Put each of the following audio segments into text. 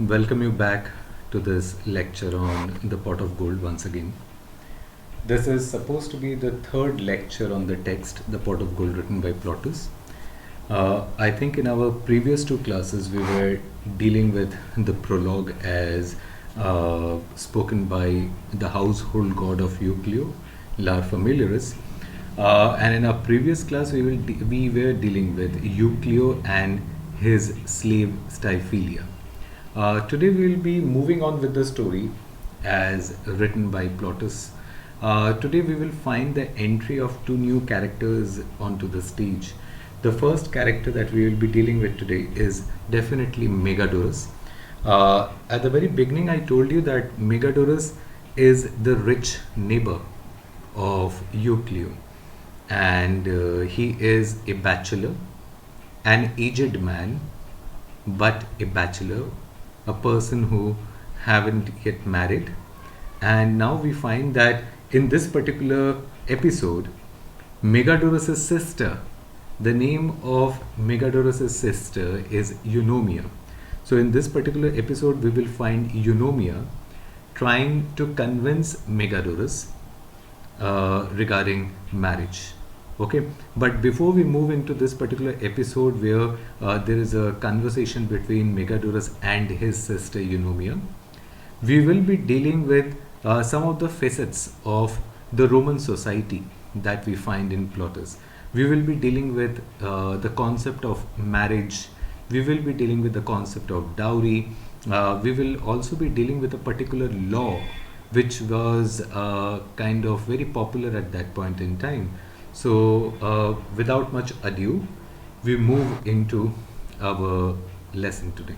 Welcome you back to this lecture on the pot of gold once again. This is supposed to be the third lecture on the text, The Pot of Gold, written by Plautus. I think in our previous two classes we were dealing with the prologue as spoken by the household god of Euclio, Lar Familiaris. And in our previous class we were dealing with Euclio and his slave Styphelia. Today we will be moving on with the story as written by Plautus. Today we will find the entry of two new characters onto the stage. The first character that we will be dealing with today is definitely Megadorus. At the very beginning I told you that Megadorus is the rich neighbor of Euclio, and he is a bachelor, an aged man, but a bachelor, a person who haven't yet married. And now we find that in this particular episode, Megadorus' sister, the name of Megadorus' sister is Eunomia. So in this particular episode we will find Eunomia trying to convince Megadorus regarding marriage. Okay, but before we move into this particular episode where there is a conversation between Megadorus and his sister Eunomia, we will be dealing with some of the facets of the Roman society that we find in Plautus. We will be dealing with the concept of marriage. We will be dealing with the concept of dowry. We will also be dealing with a particular law which was kind of very popular at that point in time. So, without much ado, we move into our lesson today.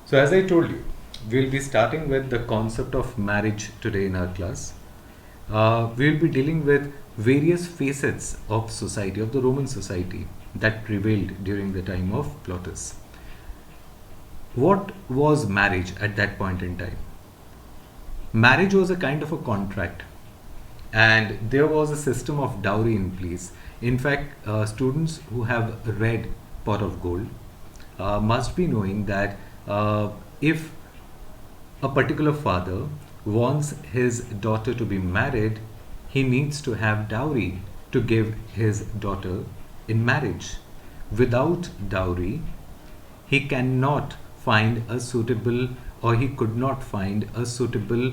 So, as I told you, we'll be starting with the concept of marriage today in our class. We'll be dealing with various facets of society, of the Roman society that prevailed during the time of Plautus. What was marriage at that point in time? Marriage was a kind of a contract, and there was a system of dowry in place. In fact, students who have read Pot of Gold must be knowing that if a particular father wants his daughter to be married, he needs to have dowry to give his daughter in marriage. Without dowry, he cannot find a suitable, or he could not find a suitable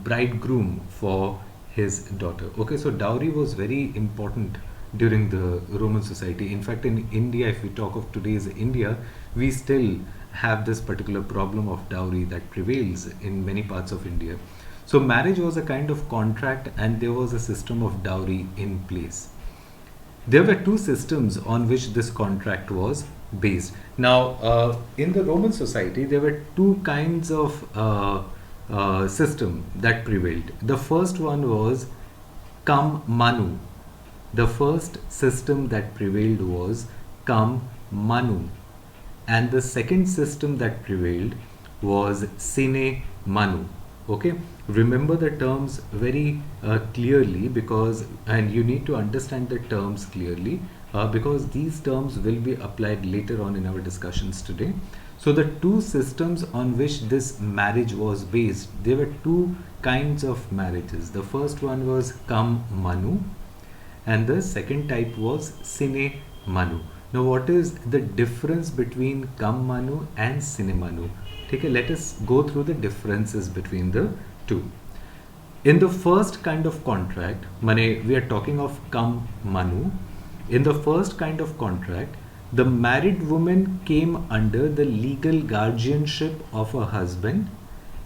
bridegroom for his daughter. Okay, so dowry was very important during the Roman society. In fact, in India, if we talk of today's India, we still have this particular problem of dowry that prevails in many parts of India. So marriage was a kind of contract, and there was a system of dowry in place. There were two systems on which this contract was based. Now, in the Roman society, there were two kinds of system that prevailed. The first one was cum manu. The first system that prevailed was cum manu, and the second system that prevailed was sine manu. Okay, remember the terms very clearly, because, and you need to understand the terms clearly because these terms will be applied later on in our discussions today. So the two systems on which this marriage was based, there were two kinds of marriages. The first one was cum manu, and the second type was sine manu. Now, what is the difference between cum manu and sine manu? Okay, let us go through the differences between the two. In the first kind of contract, we are talking of cum manu. In the first kind of contract, the married woman came under the legal guardianship of her husband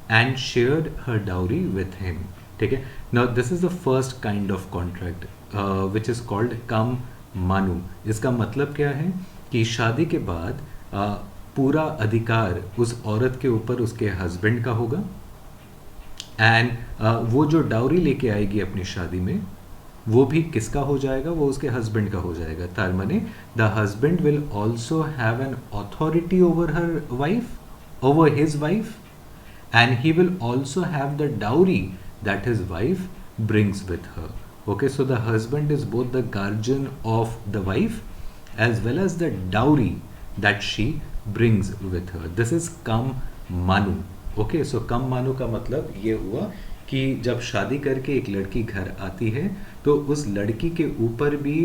and shared her dowry with him. Okay? Now, this is the first kind of contract which is called cum manu. इसका मतलब क्या है कि शादी के बाद पूरा अधिकार उस औरत के ऊपर उसके हस्बैंड का होगा, एंड वो जो डाउरी लेके आएगी अपनी शादी में, वो भी किसका हो जाएगा? वो उसके हस्बैंड का हो जाएगा. तार माने the husband will also have an authority over her wife, over his wife, and he will also have the dowry that his wife brings with her. Okay, so the husband is both the guardian of the wife as well as the dowry that she brings with her. This is kam manu. Okay, so कम मानो का मतलब ये हुआ कि जब शादी करके एक लड़की घर आती है तो उस लड़की के ऊपर भी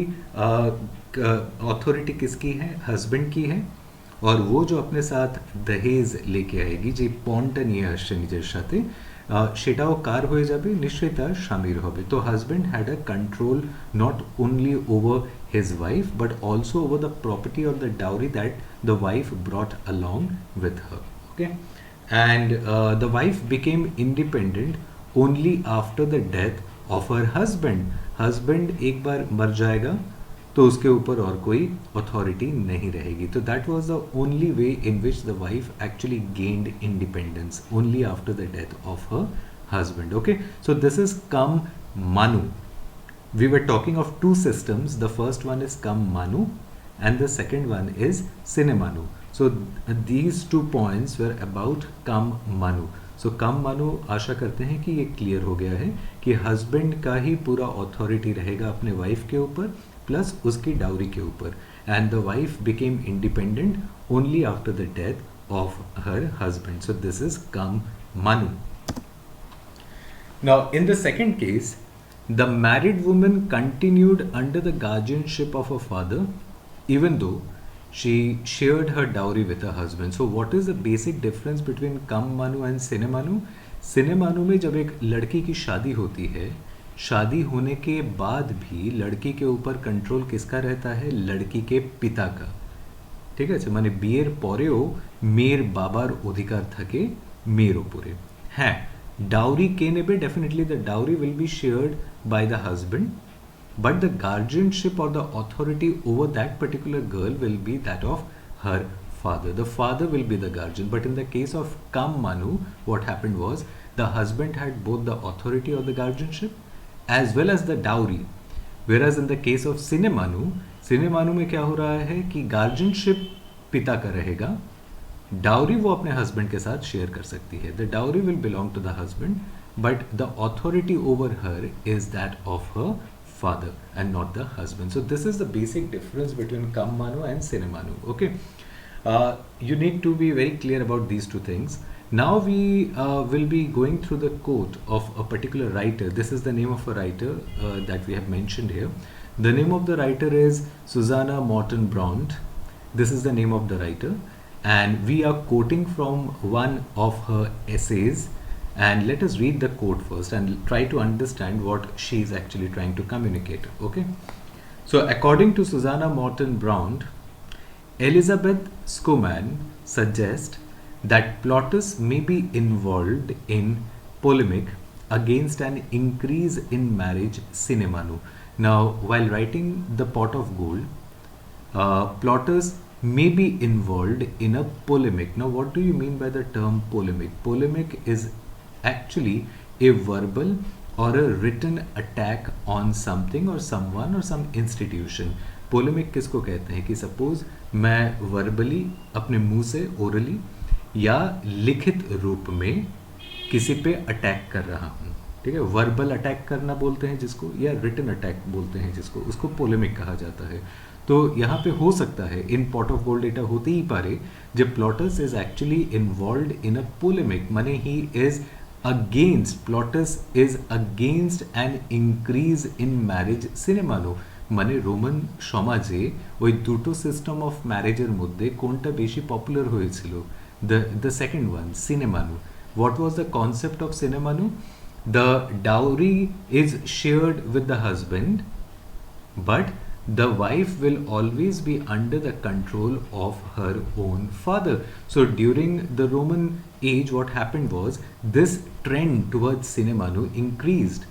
अथॉरिटी किसकी है, हस्बैंड की है, और वो जो अपने साथ दहेज लेके आएगी যে পণটা নিয়ে আসছে নিজের সাথে সেটাও কার হয়ে যাবে, নিশ্চয়ই তার স্বামীর হবে। তো husband had a control not only over his wife but also over the property or the dowry that the wife brought along with her. Okay, and the wife became independent only after the death of her husband. husband एक बार मर जाएगा तो उसके ऊपर और कोई authority नहीं रहेगी. तो that was the only way in which the wife actually gained independence, only after the death of her husband. Okay, so this is come मानु. We were talking of two systems. The first one is Kam Manu and the second one is Sinemanu. So these 2 points were about Kam Manu. So Kam Manu आशा करते हैं कि ये clear हो गया है कि husband का ही पूरा अथॉरिटी रहेगा अपने वाइफ के ऊपर प्लस उसकी डाउरी के ऊपर. And the wife became independent only after the death of her husband. So this is Kam Manu. Now in the second case, the married woman continued under the guardianship of her father even though she shared her dowry with her husband. So what is the basic difference between Kam Manu and Sinemanu? Sinemanu में जब एक लड़की की शादी होती है, शादी होने के बाद भी लड़की के ऊपर कंट्रोल किसका रहता है, लड़की के पिता का. ঠিক আছে, মানে বিয়ের পরেও মেয়ের বাবার অধিকার থাকে মেয়ের উপরে. হ্যাঁ, ডাউরি কে নেবে, definitely the dowry will be shared by the husband, but the guardianship or the authority over that particular girl will be that of her father. The father will be the guardian. But in the case of Kam Manu, what happened was the husband had both the authority or the guardianship as well as the dowry. Whereas in the case of Sinemanu में क्या हो रहा है कि guardianship पिता का रहेगा, dowry वो अपने हस्बैंड के साथ शेयर कर सकती है. The dowry will belong to the husband but the authority over her is that of her father and not the husband. So this is the basic difference between Kam Manu and Sinemanu. Okay, you need to be very clear about these two things. Now we will be going through the quote of a particular writer. This is the name of a writer that we have mentioned here. The name of the writer is Susanna Morton Brown. This is the name of the writer, and we are quoting from one of her essays. And let us read the quote first and try to understand what she is actually trying to communicate. Okay, so according to Susanna Morton Brown, Elizabeth Schumann suggests that Plautus may be involved in polemic against an increase in marriage sine manu. Now, while writing The Pot of Gold, Plautus may be involved in a polemic. Now, what do you mean by the term polemic? Polemic is actually a verbal or a written attack on something or someone or some institution. Polemic किसको कहते हैं कि suppose मैं verbally अपने मुंह से orally या लिखित रूप में किसी पे अटैक कर रहा हूँ. ठीक है, वर्बल अटैक करना बोलते हैं जिसको, या रिटन अटैक बोलते हैं जिसको, उसको पोलेमिक कहा जाता है. तो यहाँ पे हो सकता है इन पॉट ऑफ गोल्ड एटा होते ही पारे जब Plautus is actually involved in a polemic, माने he is against, Plautus is against an increase in marriage sine manu. মানে রোমান সমাজে ওই দুটো সিস্টেম অফ ম্যারেজের মধ্যে কোনটা বেশি পপুলার হয়েছিল, the second one, Sinemanu. What was the concept of Sinemanu? The dowry is shared with the husband, but the wife will always be under the control of her own father. So during the Roman age, what happened was this trend towards Sinemanu increased,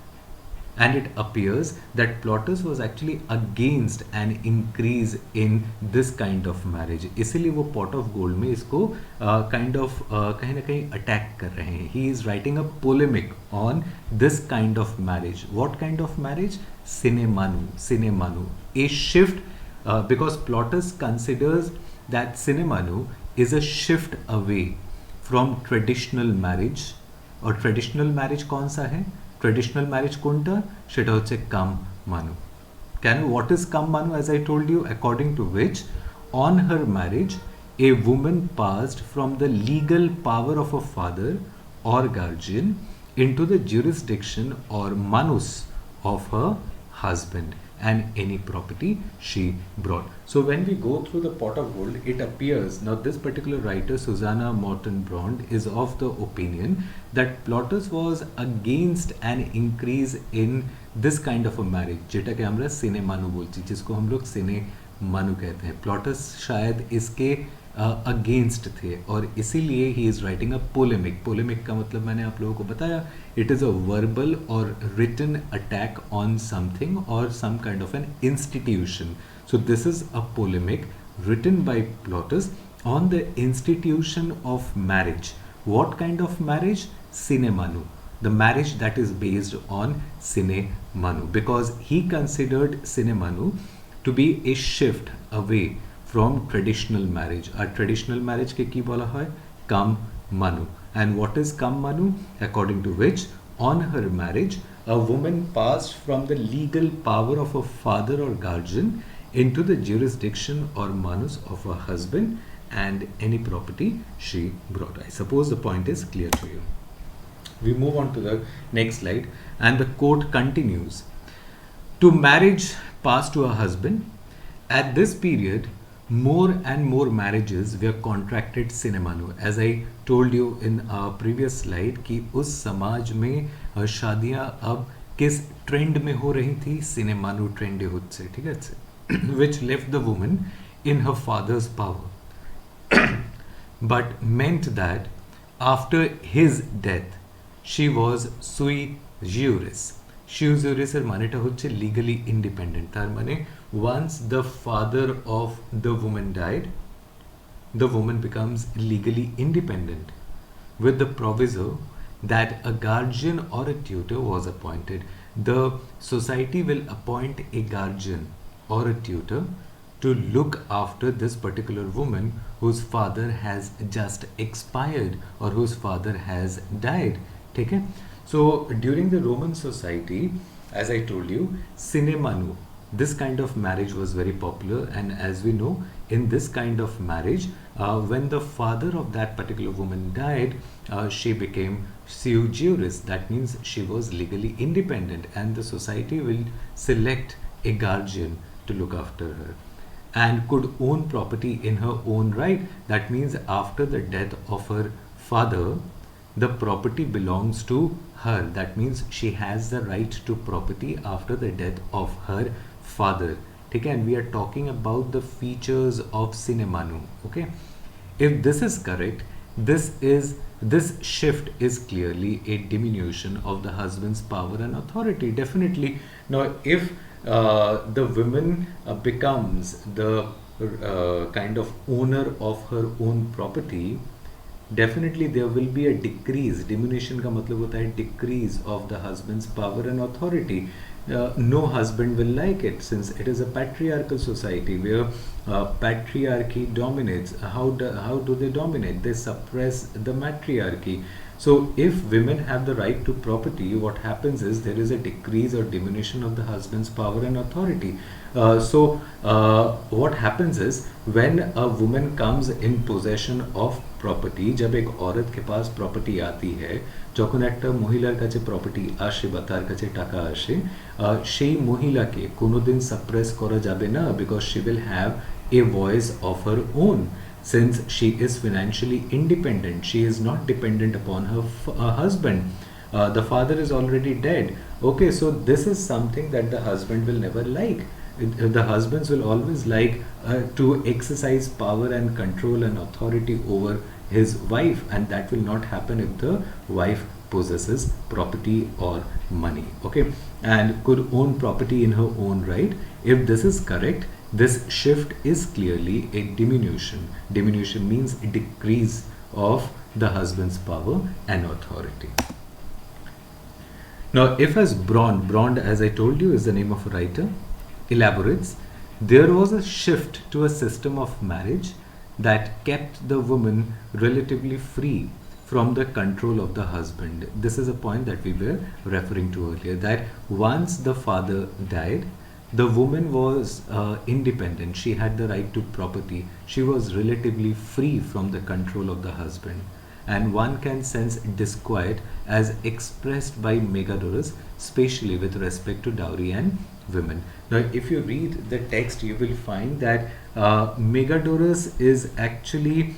and it appears that Plautus was actually against an increase in this kind of marriage. इसीलिए वो pot of gold में इसको kind of कहीं ना कहीं attack कर रहे हैं. He is writing a polemic on this kind of marriage. What kind of marriage? Sinemanu. A shift, because Plautus considers that Sinemanu is a shift away from traditional marriage. और traditional marriage कौन सा है? Traditional marriage कोनटा সেটা হচ্ছে কাম মানু. Can what is kam manu? As I told you, according to which on her marriage a woman passed from the legal power of a father or guardian into the jurisdiction or manus of her husband and any property she brought. So when we go through the pot of gold, it appears, now this particular writer, Susanna Morton Brond, is of the opinion that Plautus was against an increase in this kind of a marriage, जेटा कि हमरा सिने मानु बोलती, जिसको हम लोग सिने मानु कहते हैं. प्लॉटस शायद इसके अगेंस्ट थे और इसीलिए ही इज़ राइटिंग अ पोलेमिक का मतलब मैंने आप लोगों को बताया, इट इज़ अ वर्बल और रिटन अटैक ऑन समथिंग और some kind of an institution. So this is a polemic written by Plautus on the institution of marriage. What kind of marriage? Sine manu. The marriage that is based on sine manu, because he considered sine manu to be a shift away from traditional marriage. Our traditional marriage ke ki bola hai? Kam manu. And what is kam manu? According to which, on her marriage, a woman passed from the legal power of a father or guardian into the jurisdiction or manus of her husband and any property she brought. I suppose the point is clear to you. We move on to the next slide, and the quote continues. To marriage passed to her husband. At this period, more and more marriages were contracted sine manu. As I told you in our previous slide कि उस समाज में शादियाँ अब किस trend में हो रही थी? सिने मानु ट्रेंड से, ठीक है, which left the woman in her father's power but meant that after his death she was sui juris. Sui juris er maneta hocche legally independent. Tar mane once the father of the woman died, the woman becomes legally independent with the proviso that a guardian or a tutor was appointed. The society will appoint a guardian or a tutor to look after this particular woman whose father has just expired or whose father has died. Okay? So during the Roman society, as I told you, sine manu, this kind of marriage was very popular, and as we know, in this kind of marriage, when the father of that particular woman died, she became sui juris. That means she was legally independent, and the society will select a guardian to look after her and could own property in her own right. That means after the death of her father, the property belongs to her. That means she has the right to property after the death of her father. Okay, and we are talking about the features of sine manu. Okay, if this is correct, this shift is clearly a diminution of the husband's power and authority. Definitely. Now if the woman becomes the kind of owner of her own property, definitely there will be a decrease. Diminution का मतलब होता है decrease of the husband's power and authority. No husband will like it, since it is a patriarchal society where patriarchy dominates. How do they dominate? They suppress the matriarchy. So if women have the right to property, what happens is there is a decrease or diminution of the husband's power and authority. So what happens is when a woman comes in possession of property, जब एक औरत के पास property आती है, যখন একটা মহিলার কাছে property আসে বা তার কাছে টাকা আসে, সেই মহিলাকে কোনোদিন suppress করা যাবে না, because she will have a voice of her own. Since she is financially independent, she is not dependent upon her husband. The father is already dead. Okay, so this is something that the husband will never like. The husbands will always like to exercise power and control and authority over his wife, and that will not happen if the wife possesses property or money. Okay, and could own property in her own right. If this is correct, this shift is clearly a diminution. Diminution means a decrease of the husband's power and authority. Now, if as Brond, as I told you, is the name of a writer, elaborates, there was a shift to a system of marriage that kept the woman relatively free from the control of the husband. This is a point that we were referring to earlier, that once the father died, The woman was independent. She had the right to property. She was relatively free from the control of the husband. And one can sense disquiet as expressed by Megadorus, especially with respect to dowry and women. Now, if you read the text, you will find that Megadorus is actually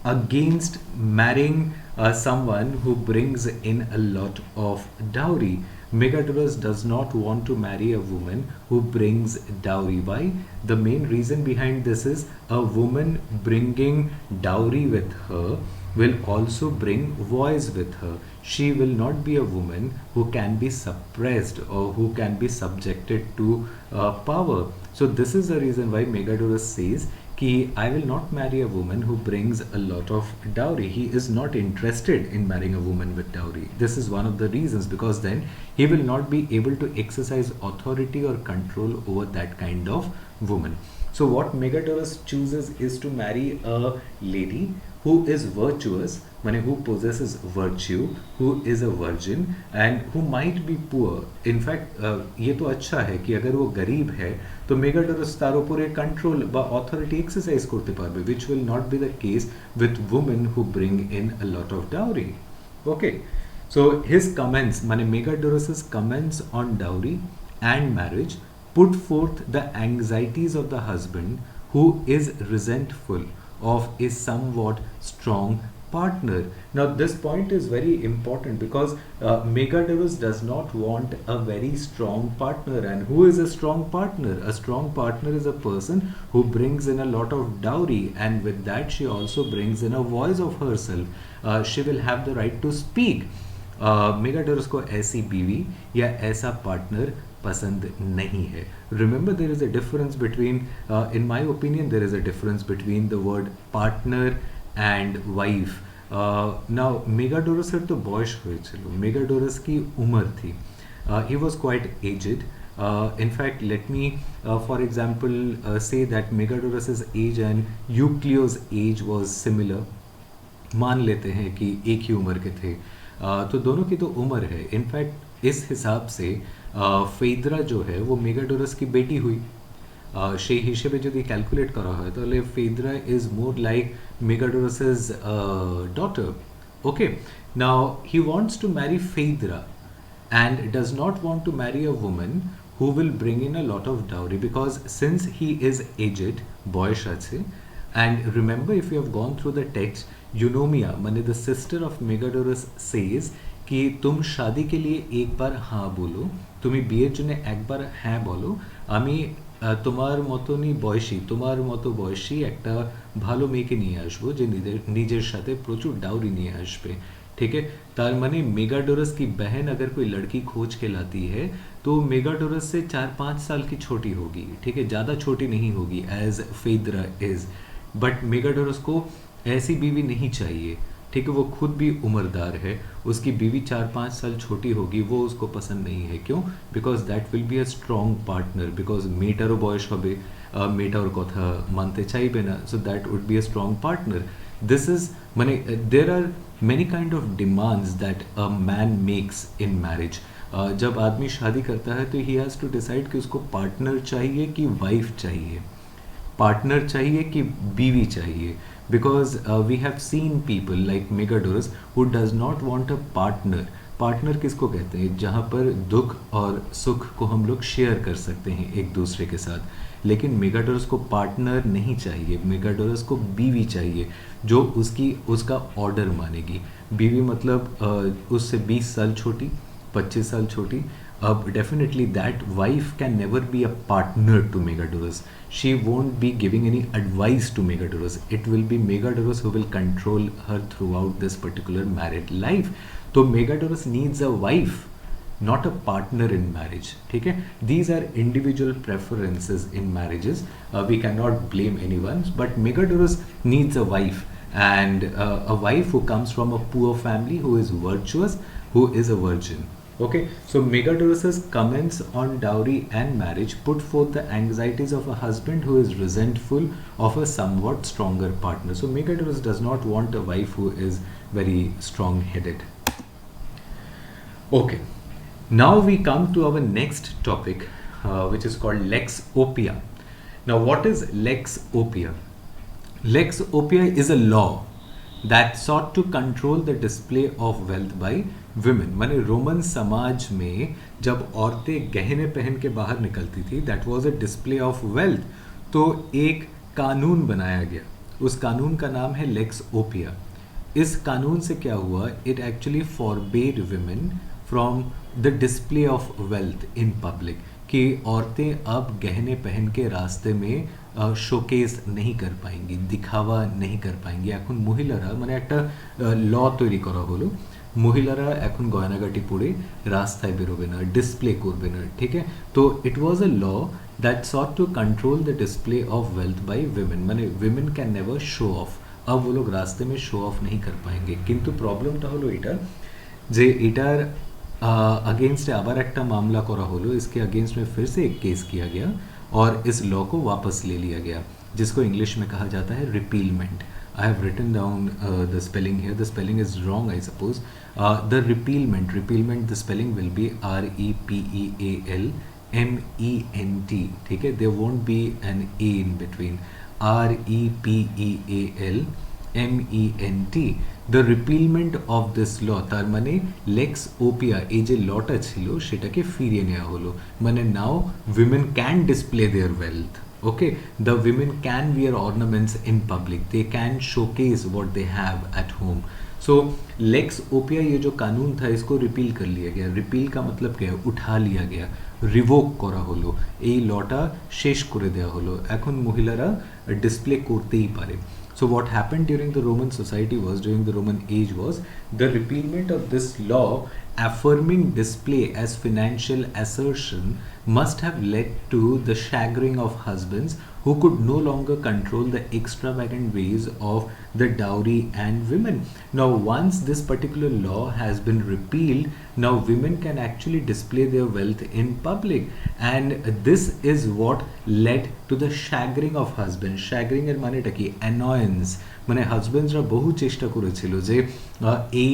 against marrying someone who brings in a lot of dowry. Megadorus does not want to marry a woman who brings dowry. Why? The main reason behind this is a woman bringing dowry with her will also bring voice with her. She will not be a woman who can be suppressed or who can be subjected to power. So this is the reason why Megadorus says कि I will not marry a woman who brings a lot of dowry. He is not interested in marrying a woman with dowry. This is one of the reasons, because then he will not be able to exercise authority or control over that kind of woman. So what Megadorus chooses is to marry a lady who is virtuous, माने who possesses virtue, who is a virgin and who might be poor. In fact, ये तो अच्छा है कि अगर वो गरीब है तो Megadorus তার উপরে control বা authority exercise করতে পারবে, which will not be the case with women who bring in a lot of dowry. Okay, so his comments, माने Megadorus's comments on dowry and marriage put forth the anxieties of the husband who is resentful of a somewhat strong partner. Now this point is very important because Megadorus does not want a very strong partner. And who is a strong partner? A strong partner is a person who brings in a lot of dowry, and with that she also brings in a voice of herself. She will have the right to speak. Megadorus को ऐसी बीवी या ऐसा partner पसंद नहीं है. Remember, there is a difference between, in my opinion, there is a difference between the word partner and wife. Now, Megadorus तो boyish हुए चलो. Megadorus की उम्र थी. He was quite aged. In fact, let me, for example, say that Megadorus's age and Eucleo's age was similar. मान लेते हैं कि एक ही उम्र के थे. तो दोनों की तो उम्र है. इनफैक्ट इस हिसाब से फेद्रा जो है वो मेगाडोरस की बेटी हुई. সেই হিসেবে যদি ক্যালকুলেট করা হয় তাহলে Phaedra is more like Megadorus's daughter. Okay, now he wants to marry Phaedra and does not want to marry a woman who will bring in a lot of dowry, because since he is aged, boyish আছে. And remember, if you have gone through the text, Eunomia, माने the sister of Megadorus, says कि तुम शादी के लिए एक बार हाँ बोलो, तुम्हें বিয়ের জন্য একবার হ্যাঁ বলো, আমি তোমার মতনই বয়সী, তোমার মতো বয়সী একটা ভালো মেয়েকে নিয়ে আসবো যে নিজের সাথে প্রচুর ডাউরি নিয়ে আসবে. ठीक है, तार माने मेगाडोरस की बहन अगर कोई लड़की खोज के लाती है तो मेगाडोरस से 4-5 साल की छोटी होगी. ठीक है, ज़्यादा छोटी नहीं होगी एज फेद्रा इज. बट मेगाडोरस को ऐसी बीवी नहीं चाहिए. ठीक है, वो खुद भी उम्रदार है, उसकी बीवी 4-5 साल छोटी होगी, वो उसको पसंद नहीं है. क्यों? Because that will be a strong partner. Because मेटारो बयस होबे, मेटार कथा मानते चाइबे ना, so that would be a strong partner. This is माने there are many kind of demands that a man makes in marriage. जब आदमी शादी करता है तो he has to decide कि उसको पार्टनर चाहिए कि वाइफ चाहिए, पार्टनर चाहिए कि बीवी चाहिए. Because we have seen people like Megadorus who does not want a partner. Partner किसको कहते हैं? जहाँ पर दुख और सुख को हम लोग शेयर कर सकते हैं एक दूसरे के साथ. लेकिन मेगाडोरस को पार्टनर नहीं चाहिए, मेगाडोरस को बीवी चाहिए जो उसका ऑर्डर मानेगी. बीवी मतलब उससे 20 साल छोटी, 25 साल छोटी. अब definitely that wife can never be a partner to Megadorus. She won't be giving any advice to Megadorus. It will be Megadorus who will control her throughout this particular married life. तो Megadorus needs a wife, not a partner in marriage. ठीक है, these are individual preferences in marriages. We cannot blame anyone, but Megadorus needs a wife, and a wife who comes from a poor family, who is virtuous, who is a virgin. Okay, so Megadorus's comments on dowry and marriage put forth the anxieties of a husband who is resentful of a somewhat stronger partner. So Megadorus does not want a wife who is very strong-headed. Okay. Now we come to our next topic, which is called Lex Opia. Now, what is Lex Opia? Lex Opia is a law that sought to control the display of wealth by women. माने Roman समाज में जब औरतें गहने पहन के बाहर निकलती थी, that was a display of wealth, तो एक कानून बनाया गया. उस कानून का नाम है लेक्स ओपिया. इस कानून से क्या हुआ? It actually forbade women from the display of wealth in public, कि औरतें अब गहने पहन के रास्ते में শোকেস नहीं कर पाएंगी, दिखावा नहीं कर पाएंगी. এখন মহিলারা মানে একটা ল তৈরি করা হলো, মহিলারা এখন গয়নাগাটি পরে রাস্তায় বেরোবে না, ডিসপ্লে করবে না. ঠিক আছে, তো it was a law that sought to control the display of wealth by women. মানে women can never show off. अब वो लोग रास्ते में शो ऑफ नहीं कर पाएंगे. কিন্তু প্রবলেমটা হলো এটা যে এটার अगेंस्ट आबार एक मामला करा हलो, इसके अगेंस्ट में फिर से एक केस किया गया और इस लॉ को वापस ले लिया गया, जिसको इंग्लिश में कहा जाता है रिपीलमेंट. I have written down the spelling here. The spelling is wrong, I suppose. The repealment, the spelling will be REPEALMENT. ठीक है, there won't be an A in between. REPEALMENT. The repealment of this law, তার মানে লেক্স ওপিয়া, এই যে লটা ছিল সেটাকে ফিরিয়ে নেওয়া হলো. মানে নাও women can display their wealth. Okay, the women can wear ornaments in public, they can showcase what they have at home. So Lex Oppia ये जो कानून था इसको रिपील कर लिया गया. रिपील का मतलब क्या है? उठा लिया गया, রিভোক করা হলো, এই লটা শেষ করে দেওয়া হলো. এখন মহিলারা ডিসপ্লে করতেই পারে. So what happened during the Roman society was, during the Roman age, was the repealment of this law affirming display as financial assertion must have led to the shaggering of husbands who could no longer control the extravagant ways of the dowry and women. Now once this particular law has been repealed, now women can actually display their wealth in public, and this is what led to the shaggering of husbands. Shaggering এর মানেটা কি? annoyance. মানে হাজবেন্ডসরা বহু চেষ্টা করেছিল যে এই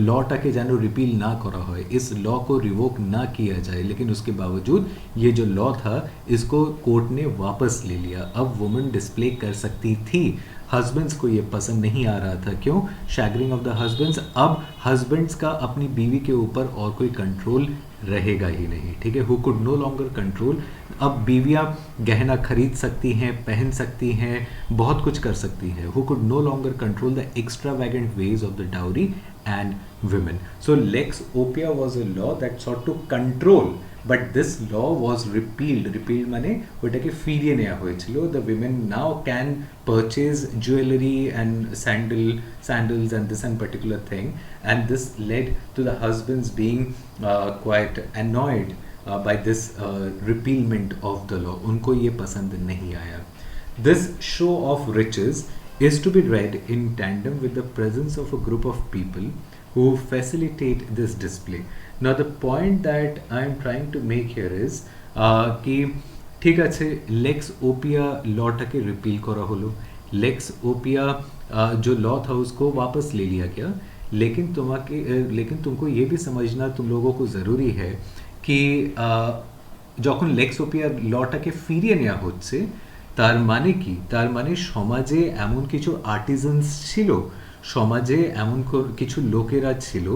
लॉटाके जानो रिपील ना करा हो, इस लॉ को रिवोक ना किया जाए, लेकिन उसके बावजूद ये जो लॉ था इसको कोर्ट ने वापस ले लिया. अब वुमेन डिस्प्ले कर सकती थी. हस्बैंड्स को ये पसंद नहीं आ रहा था. क्यों? शैगरिंग ऑफ द हस्बैंड्स. अब हस्बैंड्स का अपनी बीवी के ऊपर और कोई कंट्रोल रहेगा ही नहीं. ठीक है, who could no longer control. अब बीवियाँ गहना खरीद सकती हैं, पहन सकती हैं, बहुत कुछ कर सकती हैं. Who could no longer control the extravagant ways of the dowry and women. So Lex Opia was a law that sought to control, but this law was repealed. Repealed माने ওটাকে ফিরিয়ে নেওয়া হয়েছিল. The women now can purchase jewelry and sandals and this and particular thing, and this led to the husbands being quite annoyed by this repealment of the law. उनको ये पसंद नहीं आया. This show of riches is to be read in tandem with the presence of a group of people who facilitate this display. Now the point that I am trying to make here is कि ठीक আছে lakes ओपिया लॉटाके repeal करा hello, lakes ओपिया जो law था उसको वापस ले लिया गया, लेकिन तुमको ये भी समझना तुम लोगों को ज़रूरी है कि যখন লেক্স ওপিয়া লটাকে ফিরিয়ে নেওয়া হচ্ছে, তার মানে কি? তার মানে সমাজে এমন কিছু আর্টিজানস ছিল, সমাজে এমন কিছু লোকেরা ছিল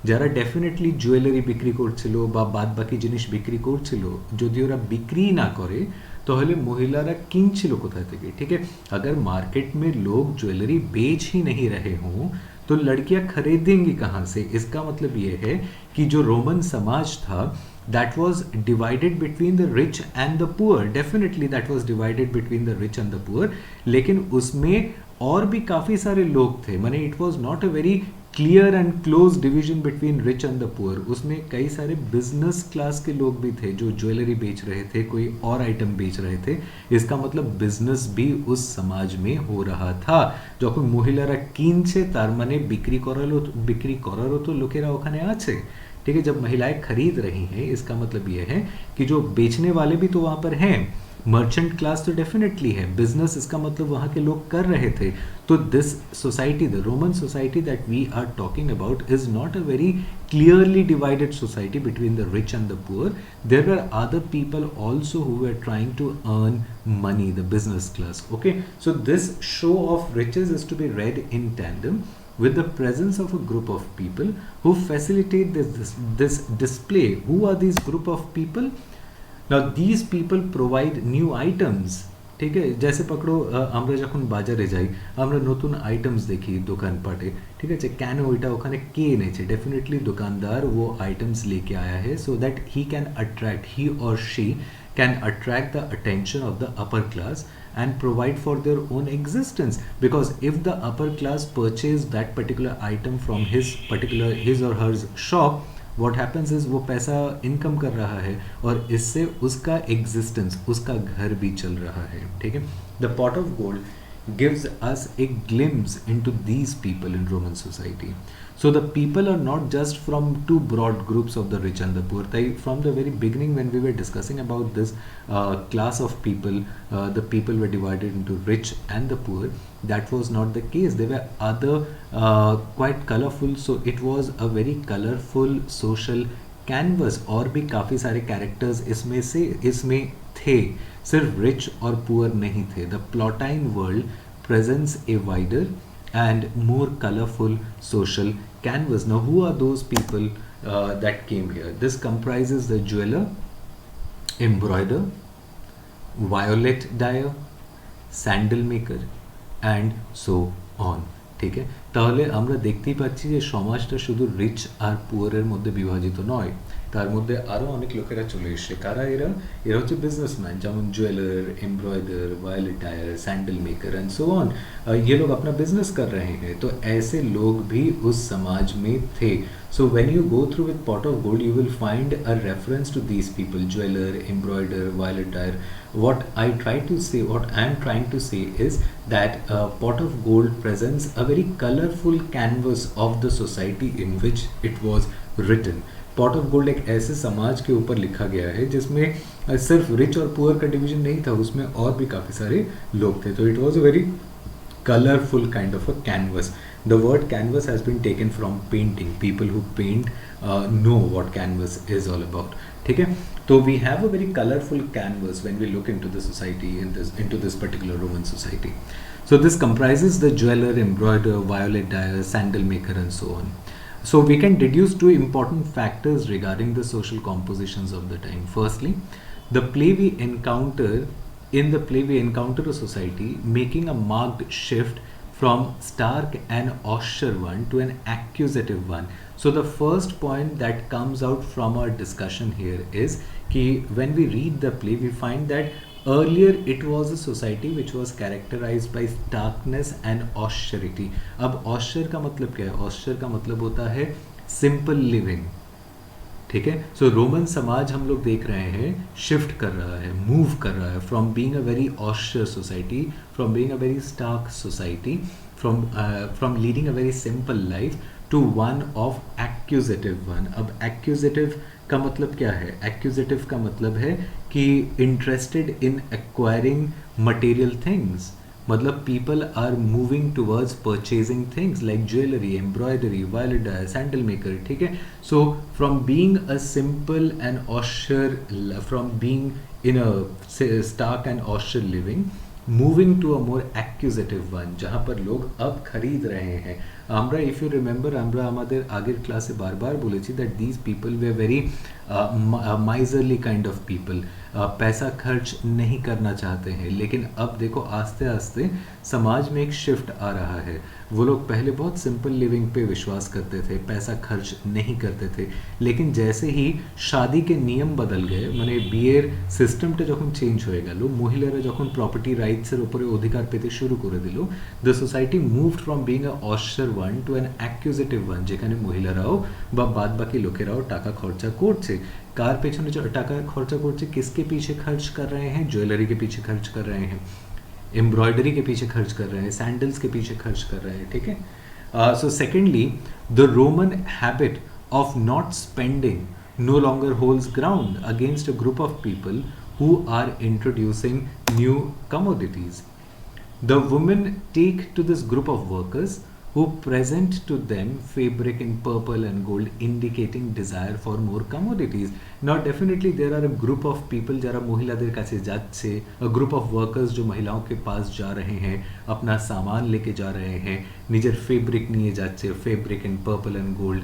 যারা ডেফিনেটলি জুয়েলারি বিক্রি করছিল বা বাদ বাকি জিনিস বিক্রি করছিল. যদি ওরা বিক্রি না করে তাহলে মহিলারা কিনছিল কোথা থেকে? ठीक है, अगर मार्केट में लोग ज्वेलरी बेच ही नहीं रहे हों तो लड़कियां खरीदेंगी कहाँ से? इसका मतलब ये है कि जो रोमन समाज था that was divided between the rich and the poor. Definitely that was divided between the rich and the poor, लेकिन उसमें और भी काफ़ी सारे लोग थे. माने it was not a very clear and close division between rich and the poor. उसमें कई सारे बिजनेस क्लास के लोग भी थे जो ज्वेलरी बेच रहे थे, कोई और आइटम बेच रहे थे. इसका मतलब बिजनेस भी उस समाज में हो रहा था. যখন মহিলারা কিনছে তার মানে বিক্রি করারও তো লোকেরা ওখানে আছে. ठीक है, जब महिलाएं खरीद रही हैं इसका मतलब ये है कि जो बेचने वाले भी तो वहाँ पर हैं. मर्चेंट क्लास तो डेफिनेटली है, बिजनेस इसका मतलब वहाँ के लोग कर रहे थे. तो this society, the Roman society that we are talking about is not a very clearly divided society between the rich and the poor. There were other people also who were trying to earn money, the business class. Okay, so this show of riches is to be read in tandem with the presence of a group of people who facilitate this display. Who are these group of people? Now these people provide new items. ঠিক আছে, जैसे पकड़ो আমরা যখন বাজারে যাই আমরা নতুন আইটেমস দেখি দোকানপাটে, ঠিক আছে, কেন ওইটা ওখানে কে এনেছে, ডেফিনেটলি দোকানদার वो आइटम्स लेके आया है so that he can attract, he or she can attract the attention of the upper class and provide for their own existence. Because if the upper class purchase that particular item from his or her shop, what happens is वो पैसा income कर रहा है और इससे उसका existence, उसका घर भी चल रहा है. ठीक है. The pot of gold gives us a glimpse into these people in Roman society. So the people are not just from two broad groups of the rich and the poor. From the very beginning when we were discussing about this class of people, the people were divided into rich and the poor. That was not the case. There were other quite colorful, so it was a very colorful social canvas. और भी काफ़ी सारे characters इसमें थे, सिर्फ rich और poor नहीं थे. The Plautine world presents a wider and more colorful social canvas. Now who are those people that came here? This comprises the jeweler, embroider, violet dyer, sandal maker and so on. ঠিক আছে, তাহলে আমরা দেখতেই পাচ্ছি যে সমাজটা শুধু rich আর পুয়ারের মধ্যে বিভাজিত নয়, তার মধ্যে আরও অনেক লোকেরা চলে এসছে. কারা এরা? এরা হচ্ছে বিজনেসম্যান, যেমন jeweller, embroiderer, violet dyer, sandal maker and so on. ये लोग अपना बिजनेस कर रहे हैं, तो ऐसे लोग भी उस समाज में थे. So when you go through with pot of gold, you will find a reference to these people: jeweler, embroider, violet dyer. What I am trying to say is that pot of gold presents a very colorful canvas of the society in which it was written. Pot of gold एक ऐसे समाज के ऊपर लिखा गया है जिसमें सिर्फ रिच और पुअर का डिवीजन नहीं था, उसमें और भी काफ़ी सारे लोग थे. तो it was a very colorful kind of a canvas. The word canvas has been taken from painting. People who paint know what canvas is all about. ठीक है, तो we have a very colorful canvas when we look into the society into this particular Roman society. So this comprises the jeweler, embroider, violet dyer, sandal maker and so on. So we can deduce two important factors regarding the social compositions of the time. Firstly, in the play we encounter a society making a marked shift from stark and austere one to an accusative one. So the first point that comes out from our discussion here is कि when we read the play we find that earlier it was a society which was characterized by starkness and austerity. अब austere का मतलब क्या है? Austere का मतलब होता है simple living. ठीक है, सो रोमन समाज हम लोग देख रहे हैं शिफ्ट कर रहा है, मूव कर रहा है from being a very austere society, from being a very stark society, from leading a very simple life to one of acquisitive one. अब एक्यूजेटिव का मतलब क्या है? एक्यूजेटिव का मतलब है कि interested in acquiring material things. मतलब people are moving towards purchasing things like jewelry, embroidery, violet dye, sandal maker. ठीक है, so from being a simple and austere, from being in a stark and austere living, moving to a more accusative one, जहाँ पर लोग अब खरीद रहे हैं. আমরা if you remember আমরা আমাদের আগের ক্লাসে বারবার বলেছি that these people were very miserly kind of people. पैसा खर्च नहीं करना चाहते हैं, लेकिन अब देखो आस्ते आस्ते समाज में एक शिफ्ट आ रहा है. वो लोग पहले बहुत सिंपल लिविंग पे विश्वास करते थे, पैसा खर्च नहीं करते थे, लेकिन जैसे ही शादी के नियम बदल गए, মানে বিয়ের সিস্টেমটা যখন চেঞ্জ হয়ে গেল, মহিলারা যখন প্রপার্টি রাইটসের উপরে অধিকার পেতে শুরু করে দিল, the society moved from being a austere one to an acquisitive one, যেখানে মহিলারাও বা বাদ বাকি লোকেরাও টাকা খরচা করছে. कार पेछने जो टाका खर्चा करছে, किसके पीछे खर्च कर रहे हैं? ज्वेलरी के पीछे खर्च कर रहे हैं, एम्ब्रॉयडरी के पीछे खर्च कर रहे हैं, सैंडल्स के पीछे खर्च कर रहे हैं. ठीक है, so secondly the Roman habit of not spending no longer holds ground against a group of people who are introducing new commodities. The women take to this group of workers who present to them fabric in purple and gold, indicating desire for more commodities. Now definitely there are a group of people যারা মহিলাদের কাছে যাচ্ছে, a group of workers जो महिलाओं के पास जा रहे हैं, अपना सामान लेके जा रहे हैं, নিজের fabric নিয়ে যাচ্ছে, fabric in purple and gold,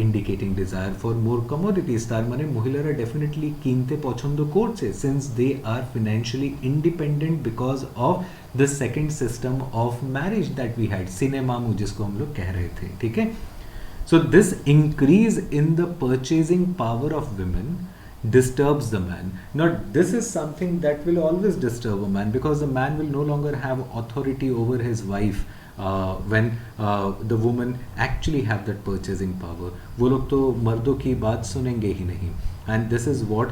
indicating desire for more commodities. তার মানে মহিলারা definitely কিনতে পছন্দ করছে, since they are financially independent because of the second system of marriage that we had, cinema जिसको हम लोग कह रहे थे, ठीक है. So this increase in the purchasing power of women disturbs the man. Now this is something that will always disturb a man, because the man will no longer have authority over his wife when the woman actually have that purchasing power. वो लोग तो मर्दों की बात सुनेंगे ही नहीं. And this is what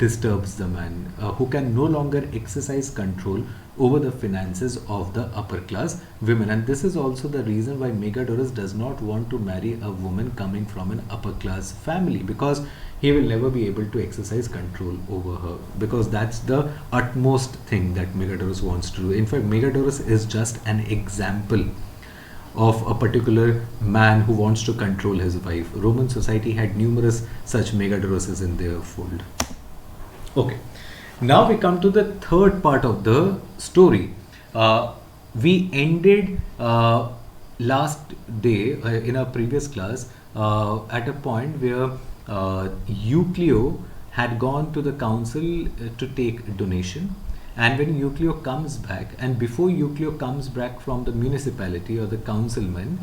disturbs the man, who can no longer exercise control over the finances of the upper class women. And this is also the reason why Megadorus does not want to marry a woman coming from an upper class family, because he will never be able to exercise control over her, because that's the utmost thing that Megadorus wants to do. In fact, Megadorus is just an example of a particular man who wants to control his wife. Roman society had numerous such Megadoroses in their fold. Okay, now we come to the third part of the story. We ended last day in our previous class at a point where Euclio had gone to the council to take donation. And when Euclio comes back, and before Euclio comes back from the municipality or the councilman,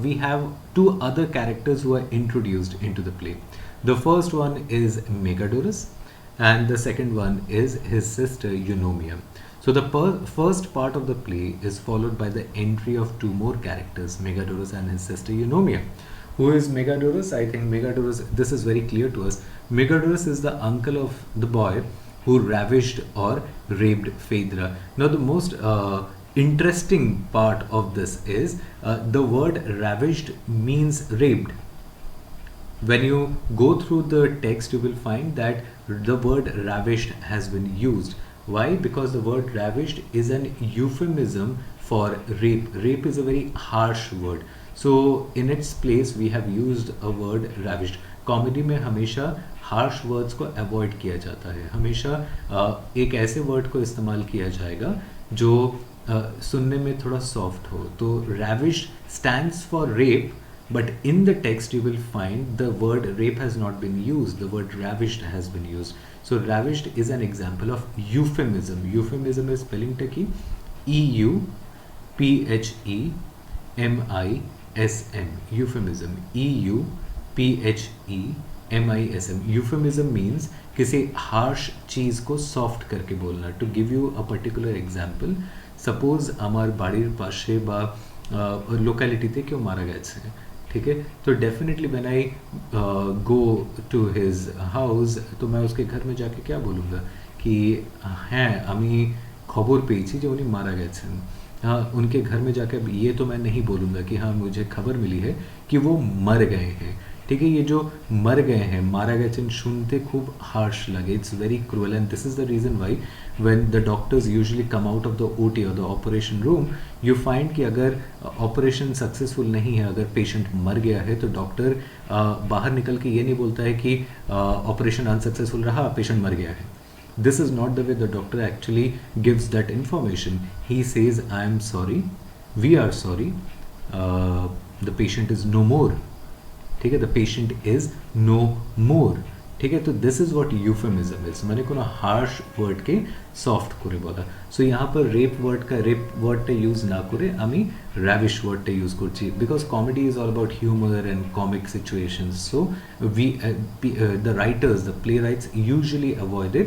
we have two other characters who are introduced into the play. The first one is Megadorus, and the second one is his sister Eunomia. So the first part of the play is followed by the entry of two more characters, Megadorus and his sister Eunomia. Who is Megadorus? I think Megadorus, this is very clear to us. Megadorus is the uncle of the boy who ravished or raped Phaedra. Now the most interesting part of this is the word ravished means raped. When you go through the text, you will find that the word ravished has been used. Why? Because the word ravished is an euphemism for rape. Rape is a very harsh word. So in its place we have used a word ravished. Comedy में हमेशा harsh words को avoid किया जाता है, हमेशा एक ऐसे word को इस्तेमाल किया जाएगा जो सुनने में थोड़ा सॉफ्ट हो. तो ravish stands for rape, but in the text you will find the word rape has not been used, the word ravished has been used. So ravished is an example of euphemism. Euphemism is spelling tricky, EUPHEMISM, euphemism, EUPHEMISM. Euphemism means किसी harsh चीज़ को soft करके बोलना. To give you a particular example, suppose আমার বাড়ির পাশে বা লোকালিটিতে কেউ মারা গেছে, ठीक है, तो definitely when I go to his house, तो मैं उसके घर में जाके क्या बोलूँगा कि हाँ আমি খবর পেয়েছি যে উনি মারা গেছেন. हाँ, उनके घर में जाकर ये तो मैं नहीं बोलूँगा कि हाँ मुझे खबर मिली है कि वो मर गए हैं, ठीक है. ये जो मर गए हैं, मारा गए, सुनते खूब हार्श लगे, it's very cruel. And this is the reason why when the doctors usually come out of the OT और the operation room, you find कि अगर ऑपरेशन सक्सेसफुल नहीं है, अगर पेशेंट मर गया है, तो डॉक्टर बाहर निकल के ये नहीं बोलता है कि ऑपरेशन अनसक्सेसफुल रहा, पेशेंट मर गया है. This is not the way the doctor actually gives that information. He says, I am sorry, we are sorry, the patient is no more, ठीक है, the patient is no more, ठीक है. तो this is what euphemism is. मैंने को ना harsh word के soft करे बोला. So यहाँ पर rape word टे use ना करे, आमी ravish word टे use करची, because comedy is all about humor and comic situations. So we the writers, the playwrights usually avoided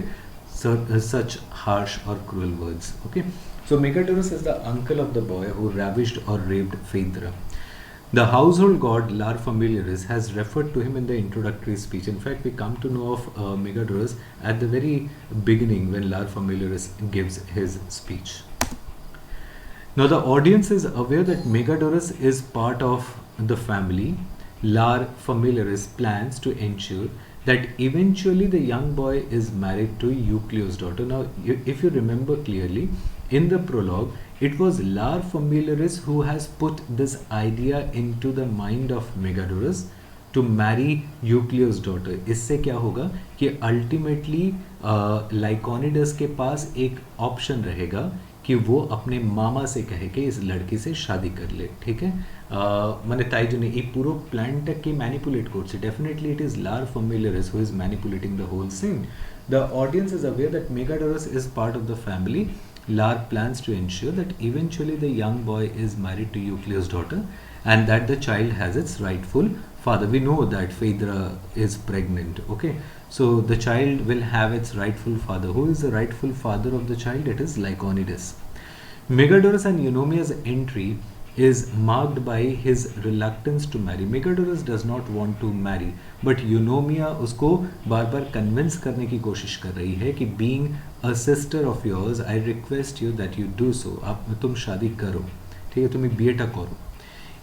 such harsh or cruel words. Okay, so Megadorus is the uncle of the boy who ravished or raped Phaedra. The household god Lar Familiaris has referred to him in the introductory speech. In fact, we come to know of Megadorus at the very beginning when Lar Familiaris gives his speech. Now the audience is aware that Megadorus is part of the family. Lar Familiaris plans to ensure that eventually the young boy is married to Eucleo's daughter. Now, if you remember clearly, in the prologue, it was Lar Familiaris who has put this idea into the mind of Megadorus to marry Eucleo's daughter. इससे क्या होगा कि ultimately लाइकोनिडस के पास एक option रहेगा कि वो अपने मामा से कहे कि इस लड़की से शादी कर ले, ठीक है। মানে তাই জন্য এই পুরো প্ল্যানটাকে ম্যানিপুলেট করছে। Definitely it is Lar Familiaris who is manipulating the whole scene. The audience is aware that Megadorus is part of the family. Lar plans to ensure that eventually the young boy is married to Eucleo's daughter and that the child has its rightful father. We know that Phaedra is pregnant, okay? So the child will have its rightful father. Who is the rightful father of the child? It is Lyconidas. Megadorus and Eunomia's entry is marked by his reluctance to marry. Megadorus does not want to marry, but Eunomia उसको बार बार convince करने की कोशिश कर रही है कि being a sister of yours, I request you that you do so. आप तुम शादी करो, ठीक है, तुम्हें बिएटा करो।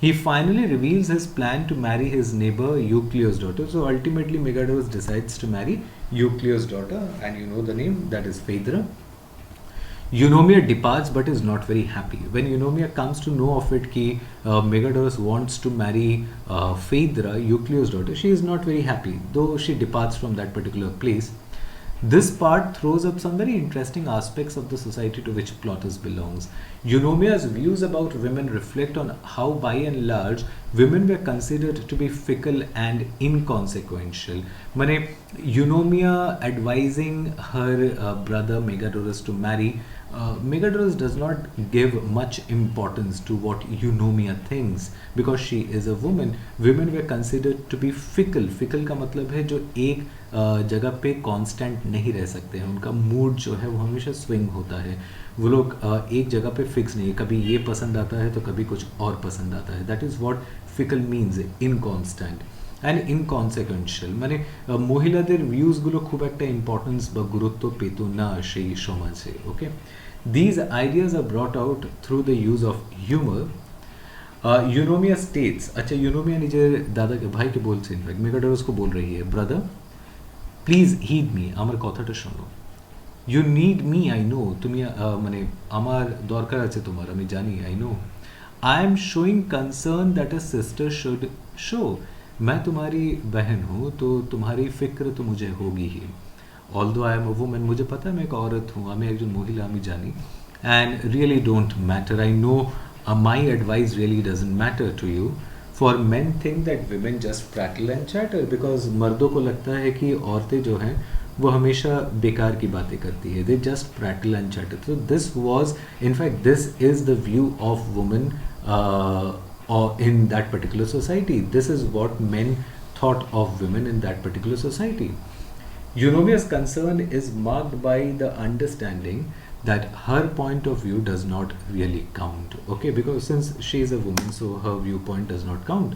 He finally reveals his plan to marry his neighbor Eucleo's daughter. So ultimately Megadorus decides to marry Eucleo's daughter, and you know the name, that is Phaedra. Eunomia departs but is not very happy. When Eunomia comes to know of it कि Megadorus wants to marry Phaedra, Eucleo's daughter, she is not very happy, though she departs from that particular place. This part throws up some very interesting aspects of the society to which Plautus belongs. Eunomia's views about women reflect on how, by and large, women were considered to be fickle and inconsequential. Mane, Eunomia advising her brother Megadorus to marry, Megadorus does not give much importance to what Eunomia thinks because she is a woman. Women were considered to be fickle. Fickle का मतलब है जो एक जगह पे constant नहीं रह सकते हैं, उनका मूड जो है वो हमेशा स्विंग होता है, वो लोग एक जगह पे फिक्स नहीं है, कभी ये पसंद आता है तो कभी कुछ और पसंद आता है। That is what fickle means, inconstant and inconsequential. মানে মহিলাদের ভিউজগুলো খুব একটা ইম্পর্টেন্স বা গুরুত্ব পেত না সেই সমাজে, okay. These ideas are brought out through the use of humour. Eunomia states, अच्छा यूनोमिया নিজের দাদাকে ভাইকে বলছে, ইনফ্যাক্ট মেগাডোরাসকে বল रही है, ब्रदर প্লিজ হিড মি, আমার কথাটা শোনো, you need me, I know, তুমি মানে আমার দরকার আছে তোমার, আমি জানি, I know, I am showing concern that a sister should show. मैं तुम्हारी बहन हूँ तो तुम्हारी फिक्र तो मुझे होगी ही। Although I am a woman, मुझे पता है मैं एक औरत हूँ, আমি একজন মহিলা, আমি জানি, and really don't matter, I know my advice really doesn't matter to you, for men think that women just prattle and chatter, because मर्दों को लगता है कि औरतें जो हैं वो हमेशा बेकार की बातें करती है, they just prattle and chatter. So this was, in fact this is the view of women or in that particular society. This is what men thought of women in that particular society. Eunomia's concern is marked by the understanding that her point of view does not really count, okay, because since she is a woman, so her viewpoint does not count.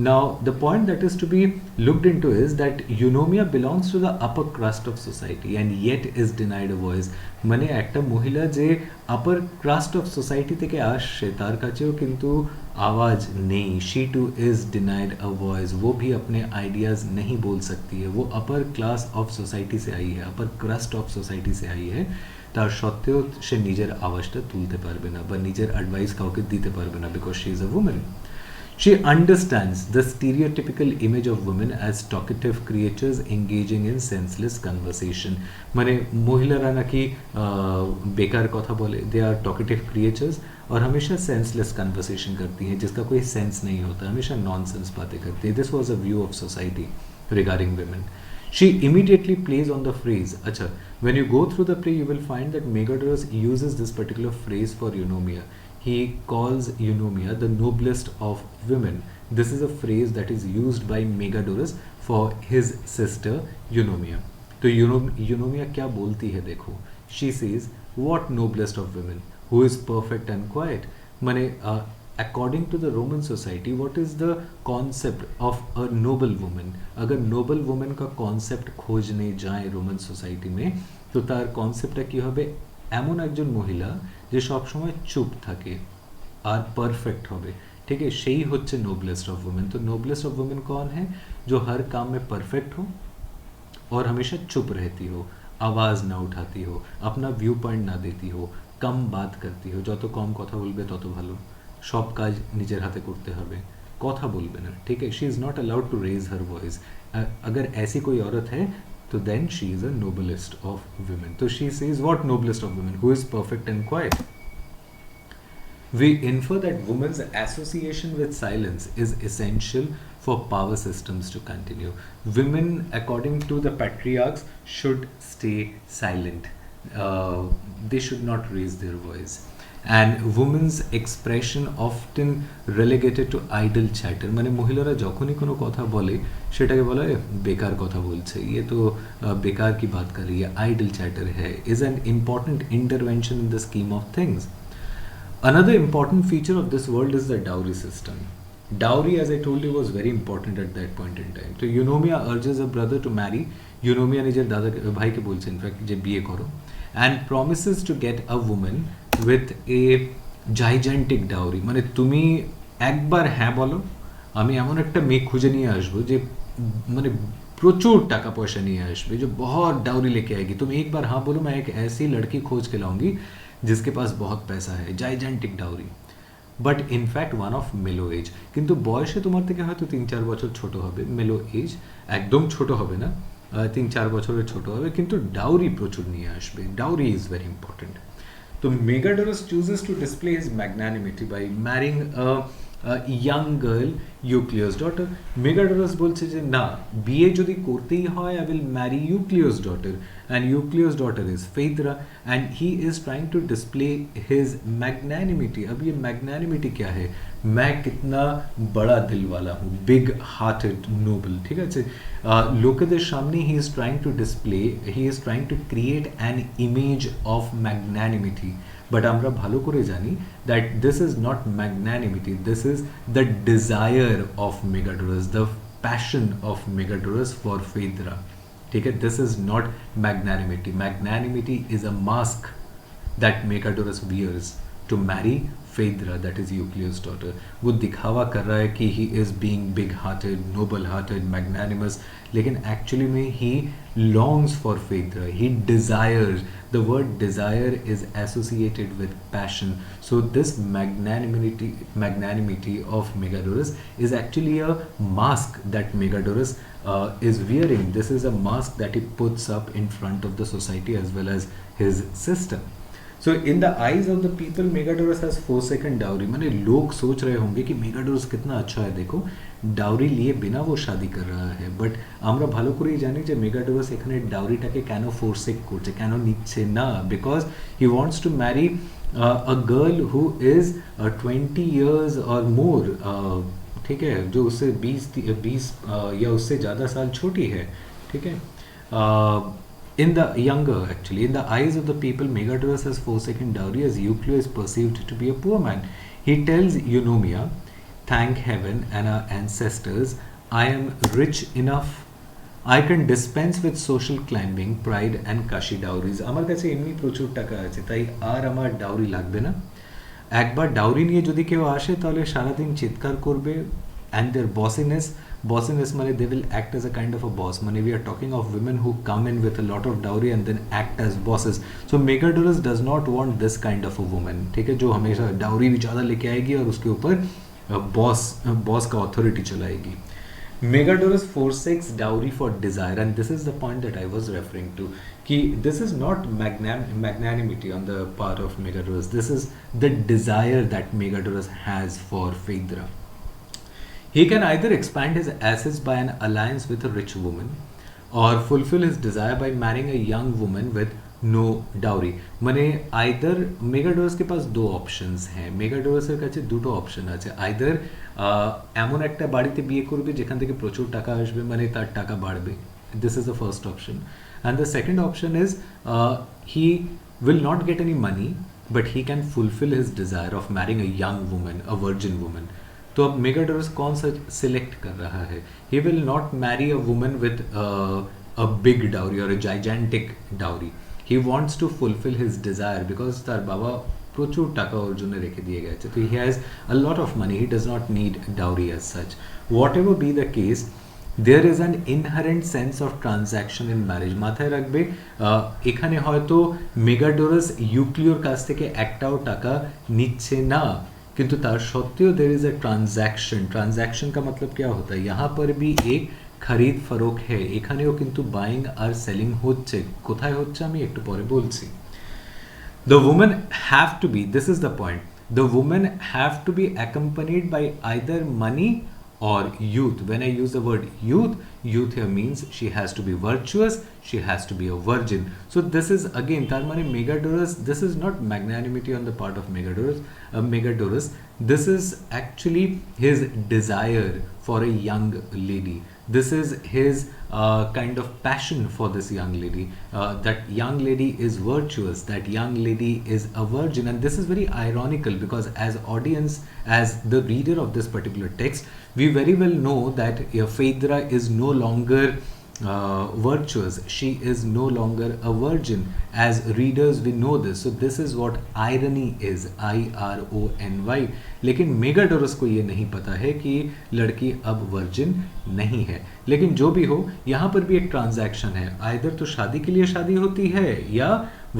Now the point that is to be looked into is that Eunomia belongs to the upper crust of society and yet is denied a voice. মানে একটা মহিলা যে upper crust of society থেকে আসছে তার কাছেও কিন্তু आवाज नहीं, she too is denied a voice, वो भी अपने ideas नहीं बोल सकती है, वो upper class of society से आई है, upper crust of society से आई है, তার সত্ত্বেও সে নিজের আওয়াজটা তুলতে পারবে না বা নিজের অ্যাডভাইস কাউকে দিতে পারবে না, because she is a woman. She understands the stereotypical image of women as talkative creatures engaging in senseless conversation. মানে মহিলারা নাকি বেকার কথা বলে, they are talkative creatures, और हमेशा सेंसलेस कन्वर्सेशन करती हैं जिसका कोई सेंस नहीं होता, हमेशा नॉनसेंस बातें करती है. This was a view of society regarding women. She immediately plays on the phrase. Acha, when you go through the play, you will find that Megadorus uses this particular phrase for Eunomia. He calls Eunomia the noblest of women. This is a phrase that is used by Megadorus for his sister Eunomia. तो Eunomia क्या बोलती है देखो. She says, what noblest of women? Who is perfect and quiet? माने according to the Roman society, what is the concept of a noble woman? अगर noble woman का concept खोजने जाए Roman society में, तो तार conceptটা কি হবে? এমন একজন মহিলা যে সব সময় চুপ থাকে আর परफेक्ट হবে, ठीक है, সেই হচ্ছে noblest of women. तो noblest of women कौन है? जो हर काम में परफेक्ट हो, और हमेशा चुप रहती हो, आवाज़ ना उठाती हो, अपना व्यू पॉइंट ना देती हो, कम बात करती हो, যত কম কথা বলবে তত ভালো, সব কাজ নিজের হাতে করতে হবে, কথা বলবে না, ठीक है, she is not allowed to raise her voice. अगर ऐसी कोई औरत है तो then she is a noblest of women. तो she says what noblest of women, who is perfect and quiet. We infer that women's association with silence is essential for power systems to continue. Women, according to the patriarchs, should stay silent. They should not raise their voice. And women's expression often relegated to idle chatter, মানে মহিলারা যখনই কোনো কথা বলে সেটাকে বলা হয় বেকার কথা বলছে, ये तो बेकार की बात कर रही है, idle chatter है, is an important intervention in the scheme of things. Another important feature of this world is the dowry system. Dowry, as I told you, was very important at that point in time. So Eunomia urges a brother to marry. Eunomia নিজের দাদা ভাইকে বলছে in fact যে বিয়ে করো, and promises to get a woman with a gigantic dowry. মানে তুমি একবার হ্যাঁ বলো, আমি এমন একটা মেয়ে খুঁজে নিয়ে আসবো যে মানে प्रचुर टाका पैसा नहीं আসবে, जो बहुत डाउरी लेके आएगी। तुम एक बार हाँ बोलो, मैं एक ऐसी लड़की खोज के लाऊंगी जिसके पास बहुत पैसा है, gigantic dowry. But in fact one of মেলো এজ, কিন্তু বয়সে তোমার থেকে হয়তো 3-4 বছর ছোট হবে, মেলো এজ একদম ছোট হবে না, 3-4 বছরের ছোট হবে, কিন্তু ডাউরি প্রচুর নিয়ে আসবে। Dowry is very important. তো Megadorus chooses to display his magnanimity by marrying young girl, Eucleus' daughter. Megadorus বলছে যে না, বিয়ে যদি করতেই হয়, I will marry Eucleus' daughter, and Eucleus' daughter is Phaedra, and he is trying to display his magnanimity. अब ये magnanimity क्या है? मैं कितना बड़ा दिल वाला हूँ, big hearted noble, ठीक है। लोकेদের सामने he is trying to display, he is trying to create an image of magnanimity, but আমরা ভালো করে জানি that this is not magnanimity, this is the desire of Megadoras, the passion of Megadoras for Phaedra, ठीक है। This is not magnanimity. Magnanimity is a mask that Megadorus wears to marry Phaedra, that is Eucleus' daughter. वो दिखावा कर रहा है कि he is being big hearted, noble hearted, magnanimous, लेकिन actually में he longs for Phaedra, he desires. The word desire is associated with passion, so this magnanimity of Megadoras is actually a mask that Megadoras is wearing. This is a mask that he puts up in front of the society as well as his system. So in the eyes of the people, Megadoras has forsaken dowry. माने लोग सोच रहे होंगे कि मेगाडोरस कितना अच्छा है, देखो ডাউরি लिए बिना वो शादी कर रहा है, বাট আমরা ভালো করেই জানি যে মেগাডোরাস এখানে ডাউরিটাকে কেন ফোরসেক করছে, কেন নিচ্ছে না, because he wants to Mary a girl who is 20 years or more, ठीक है, जो उससे 20 या उससे ज़्यादा साल छोटी है, ठीक है। In the younger, actually, in the eyes of the people, Megadoras has forsaken dowry as Euclio is perceived to be a poor man. He tells Eunomia, thank heaven and our ancestors, I am rich enough, I can dispense with social climbing, pride and kashi dowries. আমার কাছে এমনি প্রচুর টাকা আছে, তাই আর আমার dowry লাগবে না। একবার ডাউরি নিয়ে যদি কেউ আসে তাহলে সারাদিন চিৎকার করবে, and their bossiness মানে they will act as a kind of a boss, মানে we are talking of women who come in with a lot of dowry and then act as bosses. So Megadoras does not want this kind of a woman, ठीक है, जो हमेशा dowry भी ज़्यादा लेके आएगी और उसके ऊपर बॉस का अथॉरिटी चलाएगी। Megadoras forsakes dowry for desire, and this is the point that I was referring to, कि this is not magnanimity on the part of Megadoras, this is the desire that Megadoras has for Phaedra. He can either expand his assets by an alliance with a rich woman or fulfill his desire by marrying a young woman with no dowry. মানে either মেগাডোরাস के पास दो options हैं, মেগাডোরাসের কাছে দুটো option আছে, either এমন একটা বাড়িতে বিয়ে করবে যেখান থেকে প্রচুর টাকা আসবে, মানে তার টাকা বাড়বে, this is the first option, and the second option is he will not get any money but he can fulfill his desire of marrying a young woman, a virgin woman. तो अब मेगाडोरस कौन सा सिलेक्ट कर रहा है? He will not marry a woman with a big dowry और a gigantic dowry, he wants to fulfil his desire because तार बाबा প্রচুর টাকা ওর জন্য রেখে দিয়ে গেছে, তো he has a lot of money, he does not need dowry as such. What ever be the case, there is an inherent sense of transaction in marriage মাথায় রাখবে এখানে হয়তো মেগাডোরাস ইউক্লিওর কাছ থেকে একটাও টাকা নিচ্ছে না किंतु तार सत्त्वेও there is a transaction का मतलब क्या होता है यहाँ पर भी एक खरीद फरोख है এখানেও কিন্তু buying আর selling হচ্ছে কোথায় হচ্ছে আমি একটু পরে বলছি the women have to be this is the point the women have to be accompanied by either money or youth when I use the word youth here means she has to be virtuous she has to be a virgin so this is again tar mane megadoras this is not magnanimity on the part of megadoras this is actually his desire for a young lady this is his kind of passion for this young lady that young lady is virtuous that young lady is a virgin and this is very ironical because as audience as the reader of this particular text we very well know that Phaedra is no longer virtuous she is no longer a virgin as readers we know this so this is what irony is irony लेकिन मेगाडोरस को ये नहीं पता है कि लड़की अब virgin नहीं है लेकिन जो भी हो यहाँ पर भी एक ट्रांजैक्शन है आइदर तो शादी के लिए शादी होती है या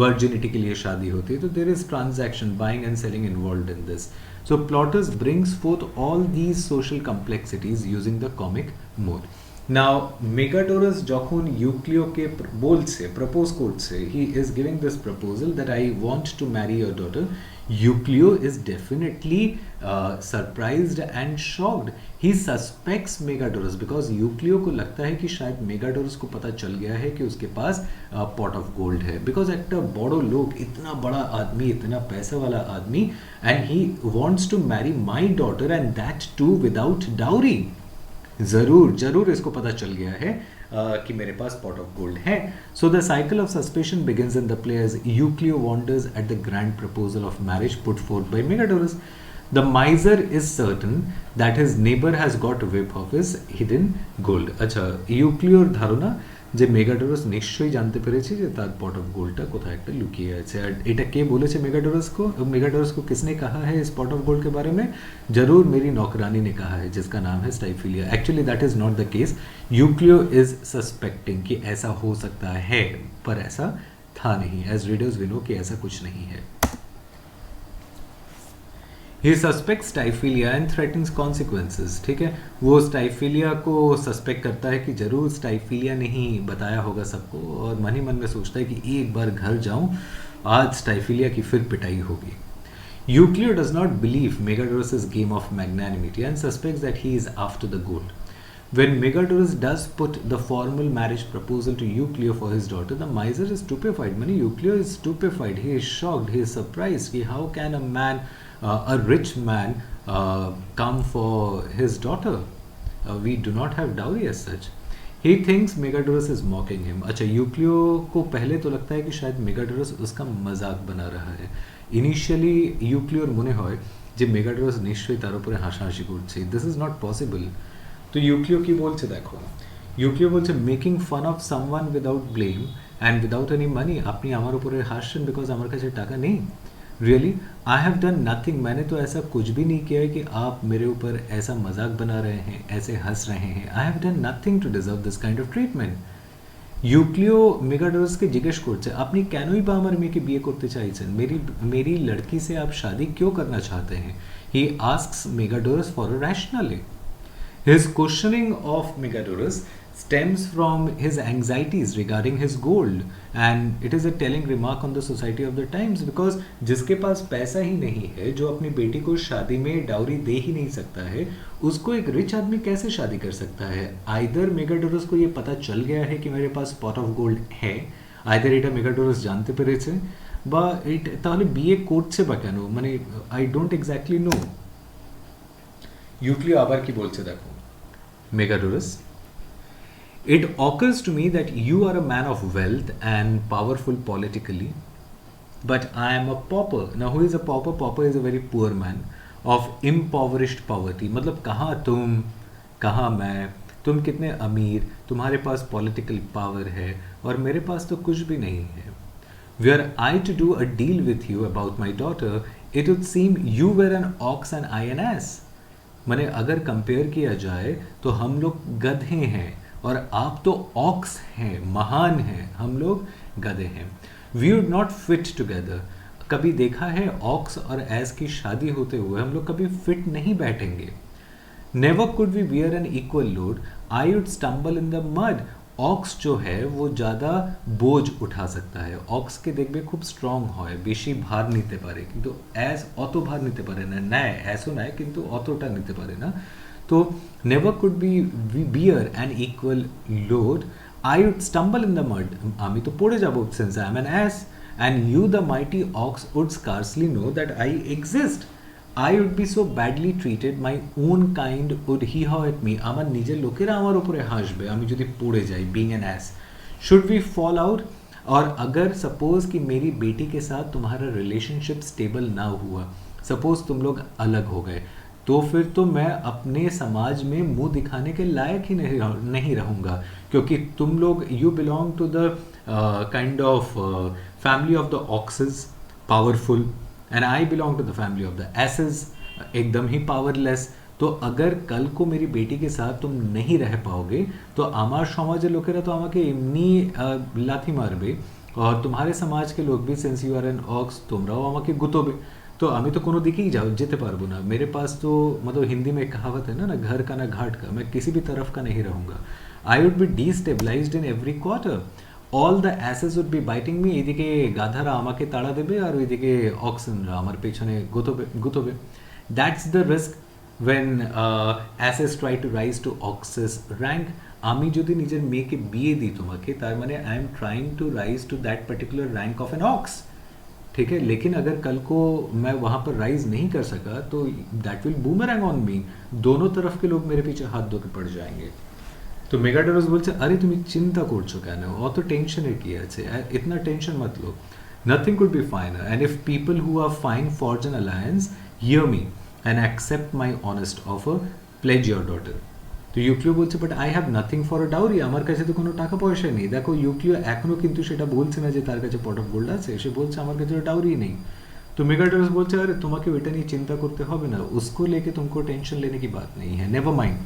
वर्जिनिटी के लिए शादी होती है तो there is transaction buying and selling involved in this so Plautus brings forth all these social complexities using the comic mode now Megadoras যখন ইউক্লিওকে বলছে প্রপোজ করছে he is giving this proposal that I want to marry your daughter Euclio is definitely surprised and shocked he suspects Megadoras because Euclio को लगता है कि शायद Megadoras को पता चल गया है कि उसके पास pot of gold है because एक बड़ो लोग इतना बड़ा आदमी इतना पैसा वाला आदमी and he wants to marry my daughter and that too without dowry जरूर इसको पता चल गया है कि मेरे पास pot of gold है so the cycle of suspicion begins in the play as Euclio wonders at the grand proposal of marriage put forth by Megadoras the miser is certain that his neighbor has got whip of his hidden gold अच्छा Euclioর ধারণা যে মেগাডোরাস নিশ্চয়ই জানতে পেরেছে যে তার পট of গোল্ডটা কোথায় একটা লুকিয়ে আছে আর এটা কে বলেছে मेगाडोरस को किसने कहा है इस पॉट ऑफ गोल्ड के बारे में जरूर मेरी नौकरानी ने कहा है जिसका नाम है Staphyla actually that is not the case Euclio is suspecting कि ऐसा हो सकता है पर ऐसा था नहीं एज रीडर्स वी नो कि ऐसा कुछ नहीं है He suspects Staphylia and threatens consequences. ठीक है वो स्टाइफिलिया को सस्पेक्ट करता है कि जरूर स्टाइफिलिया ने ही बताया होगा सबको और मन ही मन में सोचता है कि एक बार घर जाऊं आज स्टाइफिलिया की फिर पिटाई होगी Euclio does not believe Megadoras' game of magnanimity and suspects that he is after the gold. When Megadoras does put the formal marriage proposal to Euclio for his daughter, the miser is stupefied. Euclio is stupefied. He is shocked. He is surprised. How can a man, a rich man, come for his daughter? We do not have dowry as such. He thinks Megadoras is mocking him. अच्छा Euclio को पहले तो लगता है कि शायद Megadoras उसका मजाक बना रहा है. Initially Euclioর মনে হয় যে Megadoras নিশ্চয়ই তার উপরে হাসাহাসি করছে. This is not possible. तो यूक्लियो की बोलছে देखो यूक्लियो बोलছে making fun of someone without blame and without any money আপনি আমার উপরে হাসছেন बिकॉज আমার কাছে টাকা নেই really I have done nothing मैंने तो ऐसा कुछ भी नहीं किया है कि आप मेरे ऊपर ऐसा मजाक बना रहे हैं ऐसे हंस रहे हैं I have done nothing to deserve this kind of treatment Euclio মেগাডোরাসকে জিজ্ঞেস করছে আপনি কেনই বা আমার মেয়েকে বিয়ে করতে চাইছেন मेरी लड़की से आप शादी क्यों करना चाहते हैं he asks Megadorus for a rationally His questioning of Megadoras stems from his anxieties regarding his gold and it is a telling remark on the society of the times because जिसके पास पैसा ही नहीं है जो अपनी बेटी को शादी में डाउरी दे ही नहीं सकता है उसको एक रिच आदमी कैसे शादी कर सकता है आइदर मेगाडोरस को ये पता चल गया है कि मेरे पास पॉट ऑफ गोल्ड है आइदर এটা মেগাডোরাস জানতে পেরেছে বা তাহলে বিয়ে করছে বা কেন মানে আই ডোন্ট এক্স্যাক্টলি নো ইউক্লিও আবার কি বলছে দেখো Megadoras, it occurs to me that you are a man of wealth and powerful politically, but I am a pauper. Now, who is a pauper? Pauper is a very poor man of impoverished poverty. मतलब कहाँ तुम, कहाँ मैं, तुम कितने अमीर, तुम्हारे पास political power है और मेरे पास तो कुछ भी नहीं है. Were I to do a deal with you about my daughter, it would seem you were an ox and I an ass. माने अगर कंपेयर किया जाए तो हम लोग गधे हैं और आप तो ऑक्स हैं, महान हैं, हम लोग गधे हैं। We would not fit together. कभी देखा है ऑक्स और एस की शादी होते हुए हम लोग कभी फिट नहीं बैठेंगे। Never could we bear an equal load, I would stumble in the mud. Ox जो है वो ज़्यादा बोझ उठा सकता है, ऑक्स के देखबे खूब स्ट्रंग হয়, বেশি ভার নিতে পারে, কিন্তু অ্যাজ অত ভার নিতে পারে না, নেয় অ্যাসও নেয় কিন্তু অতটা নিতে পারে না। তো never could be bear an equal load, I would stumble in the mud, আমি তো পড়ে যাব since I am an ass, and you the mighty ox would scarcely know that I exist. I would be so badly treated, my own kind would hee haw at me, আমার নিজের লোকেরা আমার উপরে হাসবে আমি যদি পড়ে যাই, being an ass. Should we fall out? और अगर सपोज कि मेरी बेटी के साथ तुम्हारा रिलेशनशिप स्टेबल ना हुआ, सपोज तुम लोग अलग हो गए, तो फिर तो मैं अपने समाज में मुंह दिखाने के लायक ही नहीं रहूँगा, क्योंकि तुम लोग you belong to the kind of family of the oxes, powerful, and I belong to the family of the asses, एकदम ही पावरलेस। तो अगर कल को मेरी बेटी के साथ तुम नहीं रह पाओगे तो आमार समाजेर लोकेरा तो आमाके एमनी लाथी मारबे, और तुम्हारे समाज के लोग भी, since you are an ox, তোমরাও আমাকে গুতোবে। तो আমি तो কোনো दिखेई जेते पारबो ना, मेरे पास तो मतलब हिंदी में एक कहावत है ना, घर का ना घाट का, मैं किसी भी तरफ का नहीं रहूँगा। I would be destabilised in every quarter, all the asses would be biting me, এইদিকে গাধারা আমাকে তাড়া দেবে আর ওইদিকে অক্সেনরা আমার পেছনে গুতোবে। That's the risk when asses try to rise to oxes rank. আমি যদি নিজের মেয়েকে বিয়ে দিই তোমাকে, তার মানে I am trying to rise to that particular rank of an ox, ठीक है। लेकिन अगर कल को मैं वहाँ पर राइज नहीं कर सका तो that will boomerang on me, दोनों तरफ के लोग मेरे पीछे हाथ धो के पड़ जाएंगे। तो मेगाडोरस बोलছে আরে তুমি চিন্তা করছো কেন, অত টেনশনের কি আছে, इतना टेंशन मत लो, nothing could be finer, and if people who are fine forge an alliance, hear me and accept my honest offer, pledge your daughter। তো ইউক্লিও বলছে but I have nothing for a dowry, আমার কাছে তো কোনো টাকা পয়সা নেই। দেখো ইউক্লিও এখনও কিন্তু সেটা বলছে না যে তার কাছে পট অফ গোল্ড আছে, সে বলছে আমার কাছে ডাউরি নেই। तो मेगाडोरस बोलছে अरे তোমাকে ওইটা নিয়ে চিন্তা করতে হবে না, उसको लेके तुमको टेंशन लेने की बात नहीं है, never mind,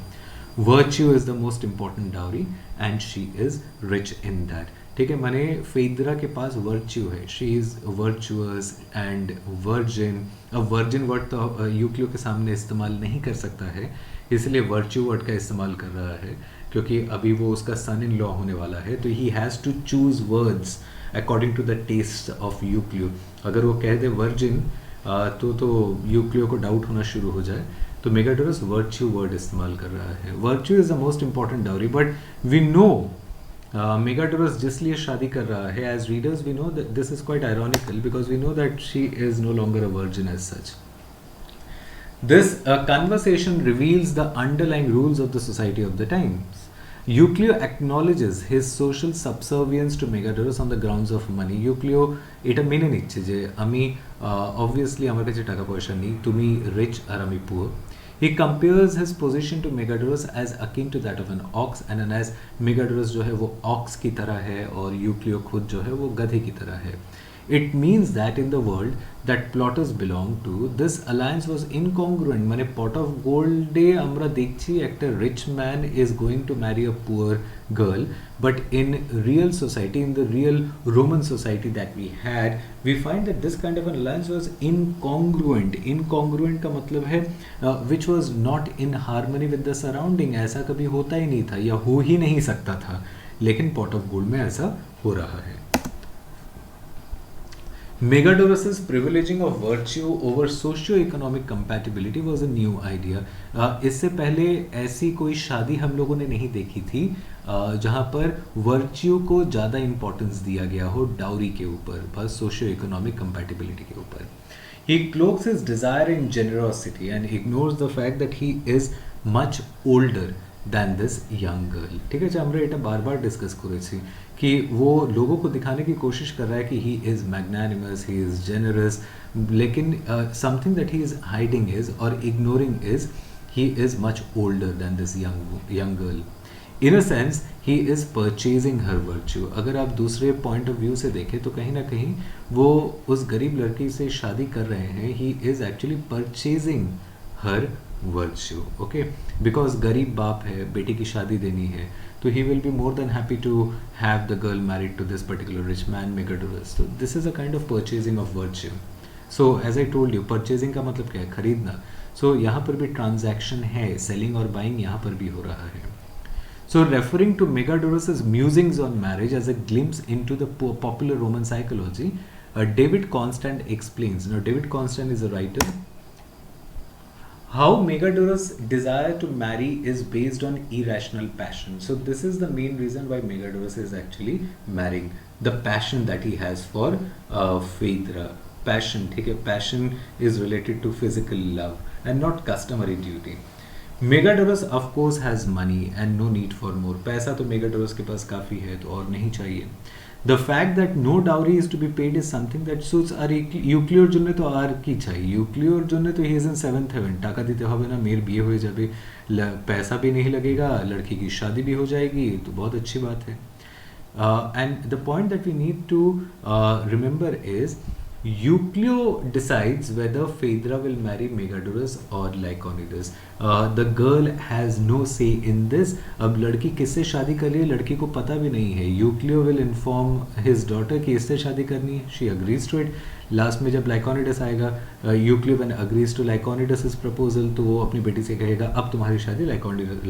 virtue is the most important dowry and she is rich in that, ठीक है। माने फेदरा के पास वर्च्यू है, she is virtuous and virgin. अब वर्जिन वर्ड तो यूक्लियो के सामने इस्तेमाल नहीं कर सकता है, इसलिए वर्च्यू वर्ड का इस्तेमाल कर रहा है, क्योंकि अभी वो उसका सन इन लॉ होने वाला है, तो he has to choose words according to the taste of Euclio. अगर वो कह दे वर्जिन तो यूक्लियो को डाउट होना शुरू हो जाए। तो मेगाडोरस वर्च्यू वर्ड इस्तेमाल कर रहा है। Virtue is the most important dowry, but we know Megadorus जिस लिए शादी कर रहा है, as readers we know that this is quite ironical, because we know that she is no longer a virgin as such. This conversation reveals the underlying rules of the society of the times. Euclio acknowledges his social subservience to Megadoros on the grounds of money. Euclio এটা মেনে নিচ্ছে যে আমি obviously আমার কাছে টাকা পয়সা নেই, তুমি rich আর আমি poor. He compares his position to Megadoros as akin to that of an ox, and as Megadoros जो है वो ox की तरह है और Euclio खुद जो है वो गधे की तरह है। It means that in the world that plotters belong to, this alliance was incongruent. মানে pot of gold এ আমরা দেখছি একটা rich man is going to marry a poor girl, but in real society, in the real Roman society that we had, we find that this kind of an alliance was incongruent. Incongruent का मतलब है which was not in harmony with the surrounding, ऐसा कभी होता ही नहीं था या हो ही नहीं सकता था, लेकिन pot of gold में ऐसा हो रहा है। Megadorus's privileging of virtue over socio-economic compatibility was a new idea. इससे पहले ऐसी कोई शादी हम लोगों ने नहीं देखी थी जहाँ पर वर्च्यू को ज़्यादा इम्पोर्टेंस दिया गया हो डाउरी के ऊपर, बस सोशियो-इकोनॉमिक कंपैटिबिलिटी के ऊपर। He cloaks his desire in generosity and ignores the fact that he is much older than this young girl. ठीक है, আমরা এটা বারবার ডিসকাস করেছি कि वो लोगों को दिखाने की कोशिश कर रहा है कि he is magnanimous, he is generous, लेकिन something that he is hiding is or ignoring is he is much older than this young girl. In a sense, he is purchasing her virtue. अगर आप दूसरे point of view से देखें तो कहीं ना कहीं वो उस गरीब लड़की से शादी कर रहे हैं, he is actually purchasing her virtue. Okay, because गरीब बाप है, बेटी की शादी देनी है, तो he will be more than happy to have the girl married to this particular rich man, Megadoras. So this is a kind of purchasing of virtue. So as I told you, purchasing का मतलब क्या है? खरीदना. So यहाँ पर भी transaction है, selling और buying यहाँ पर भी हो रहा है. So referring to Megadorus's musings on marriage as a glimpse into the popular Roman psychology, David Constant explains. Now David Constant is a writer. How Megadorus' desire to marry is based on irrational passion. So this is the main reason why Megadorus is actually marrying. The passion that he has for Phaedra. Passion, ठीक है? Passion is related to physical love and not customary duty. Megadorus of course has money and no need for more. पैसा तो Megadorus के पास काफ़ी है, तो और नहीं चाहिए. The fact that no dowry is to be paid is something that suits our Euclid জন্য তো আর কি চাই? Euclid জন্য তো he is in 7th heaven. টাকা দিতে হবে না, মেয়ের বিয়ে হয়ে যাবে, पैसा भी नहीं लगेगा, लड़की की शादी भी हो जाएगी, तो बहुत अच्छी बात है. And the point that we need to remember is Euclid decides whether Phaedra will marry Megadorus or Lyconidas. The girl has no say in this. अब लड़की किससे शादी कर रही है लड़की को पता भी नहीं है. Euclid will inform his daughter कि इससे शादी करनी है. She agrees to it. Last में जब Lyconidas आएगा, Euclid when agrees to Lyconidas' proposal, तो वो अपनी बेटी से कहेगा अब तुम्हारी शादी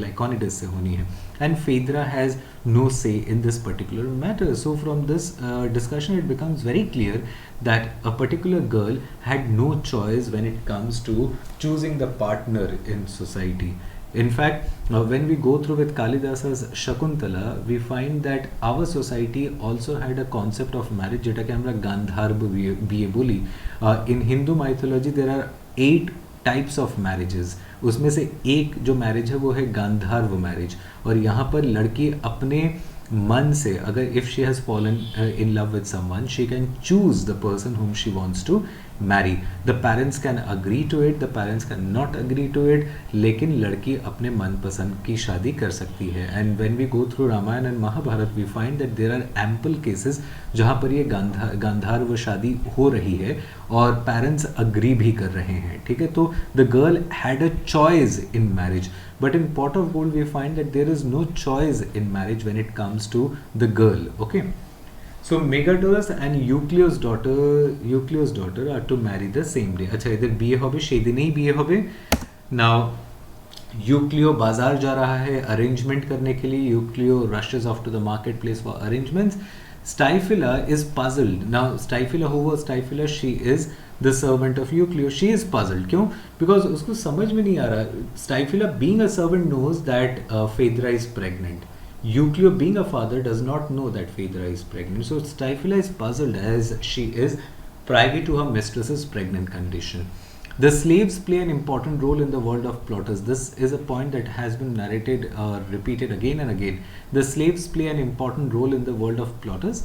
Lyconidas से होनी है. And Phaedra has no say in this particular matter. So from this discussion it becomes very clear that a particular girl had no choice when it comes to choosing the partner in society. In fact, when we go through with Kalidasa's Shakuntala, we find that our society also had a concept of marriage যেটাকে আমরা গান্ধার্ব বিয়ে বলি. In Hindu mythology there are 8 types of marriages. उसमें से एक जो marriage है वो है गांधार्व marriage. और यहाँ पर लड़की अपने मन से, अगर if she has fallen in love with someone, she can choose the person whom she wants to marry. The parents can agree to it, the parents can not agree to it, लेकिन लड़की अपने मनपसंद की शादी कर सकती है. And when we go through Ramayana and Mahabharata, we find that there are ample cases जहाँ पर ये गांधार्व शादी हो रही है और पेरेंट्स अग्री भी कर रहे हैं. ठीक है, तो the girl had a choice in marriage. But in Pot of Gold we find that there is no choice in marriage when it comes to the girl. Okay. So Megadorus and Eucleid's daughter are to marry the same day. अच्छा इधर बिये होबे সেই দিনেই বিয়ে হবে. Now Euclid बाजार जा रहा है arrangement करने के लिए. Euclid rushes off to the marketplace for arrangements. Staphyla is puzzled. Now Staphyla, who was Staphyla? She is the servant of Euclid. She is puzzled. क्यों? Because उसको समझ में नहीं आ रहा. Staphyla being a servant knows that Phaedra is pregnant. Euclid being a father does not know that Phaedra is pregnant. So Staphyla is puzzled as she is privy to her mistress's pregnant condition. The slaves play an important role in the world of Plautus. This is a point that has been narrated repeated again and again. The slaves play an important role in the world of Plautus.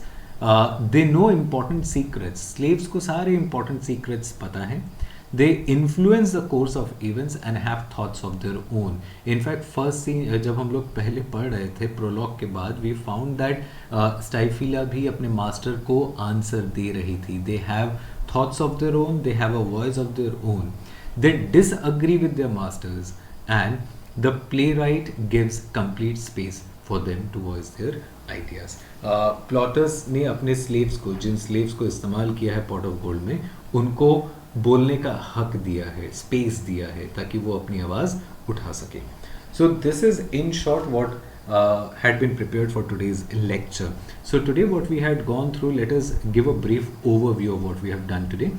They know important secrets. Slaves को सारे important secrets पता हैं. They influence the course of events and have thoughts of their own. In fact, first scene जब हम लोग पहले पढ़ रहे थे prologue के बाद, we found that Staphyla भी अपने master को answer दे रही थी. They have thoughts of their own. They have a voice of their own. They disagree with their masters, and the playwright gives complete space for them to voice their ideas. Plautus ने अपने slaves को, जिन slaves को इस्तेमाल किया है Pot of Gold में, उनको बोलने का हक दिया है, स्पेस दिया है, ताकि वो अपनी आवाज़ उठा सके. So this is in short what had been prepared for today's lecture. So today what we had gone through, let us give a brief overview of what we have done today.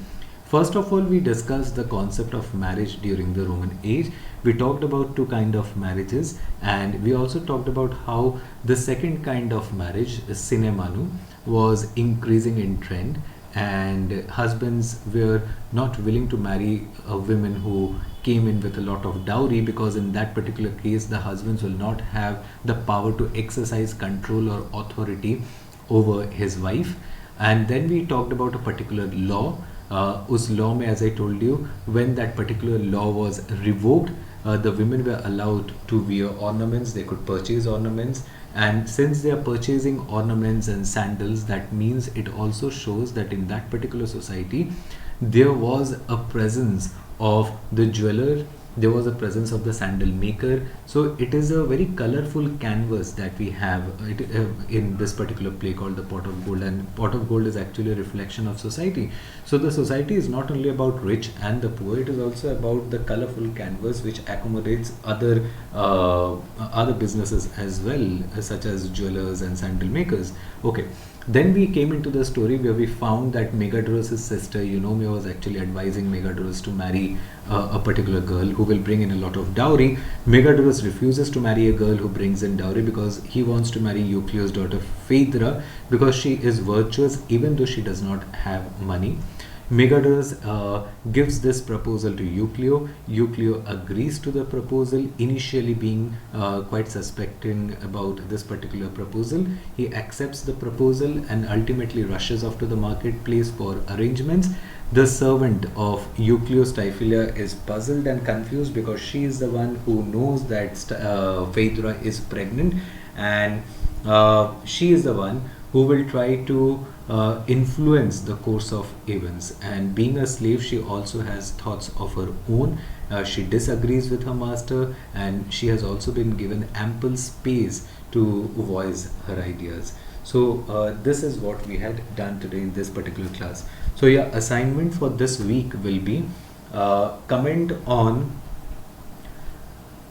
First of all, we discussed the concept of marriage during the Roman age. We talked about 2 kinds of marriages, and we also talked about how the second kind of marriage, sine manu, was increasing in trend, and husbands were not willing to marry women who came in with a lot of dowry, because in that particular case the husbands will not have the power to exercise control or authority over his wife. And then we talked about a particular law. उस law में, as I told you, when that particular law was revoked, the women were allowed to wear ornaments. They could purchase ornaments, and since they are purchasing ornaments and sandals, that means it also shows that in that particular society there was a presence of the jeweler there was a presence of the sandal maker. So it is a very colorful canvas that we have in this particular play called The Pot of Gold. And Pot of Gold is actually a reflection of society. So the society is not only about rich and the poor, it is also about the colorful canvas which accommodates other businesses as well, such as jewelers and sandal makers. Okay. Then we came into the story where we found that Megadorus' sister Eunomia was actually advising Megadorus to marry a particular girl who will bring in a lot of dowry. Megadorus refuses to marry a girl who brings in dowry because he wants to marry Eucleo's daughter Phaedra because she is virtuous even though she does not have money. Megadorus gives this proposal to Euclio. Euclio agrees to the proposal, initially being quite suspecting about this particular proposal. He accepts the proposal and ultimately rushes off to the marketplace for arrangements. The servant of Euclio, Styphilia, is puzzled and confused because she is the one who knows that Phaedra is pregnant, and she is the one who will try to influence the course of events. And being a slave, she also has thoughts of her own. She disagrees with her master, and she has also been given ample space to voice her ideas. So this is what we had done today in this particular class. So your assignment for this week will be comment on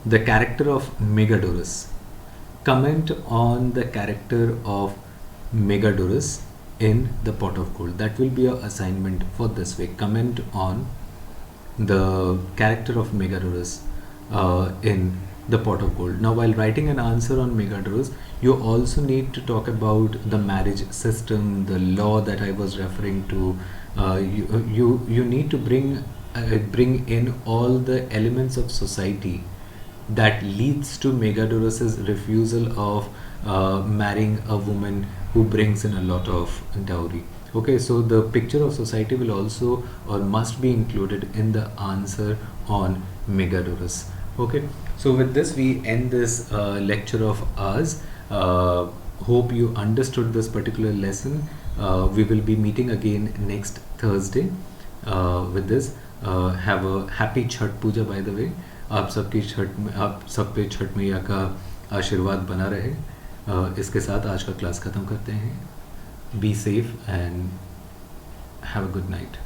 the character of Megadorus. Comment on the character of Megadorus in The Pot of Gold. That will be your assignment for this week. Comment on the character of Megadorus in The Pot of Gold. Now, while writing an answer on Megadorus, you also need to talk about the marriage system, the law that I was referring to. You need to bring in all the elements of society that leads to Megadorus's refusal of marrying a woman who brings in a lot of dowry. Okay, so the picture of society will also or must be included in the answer on Megadorus. Okay, so with this we end this lecture of ours. Hope you understood this particular lesson. We will be meeting again next Thursday with this. Have a happy Chhat Puja, by the way. आप सब पे छठ मैया का आशीर्वाद बना रहे. इसके साथ आज का क्लास ख़त्म करते हैं. Be safe and have a good night.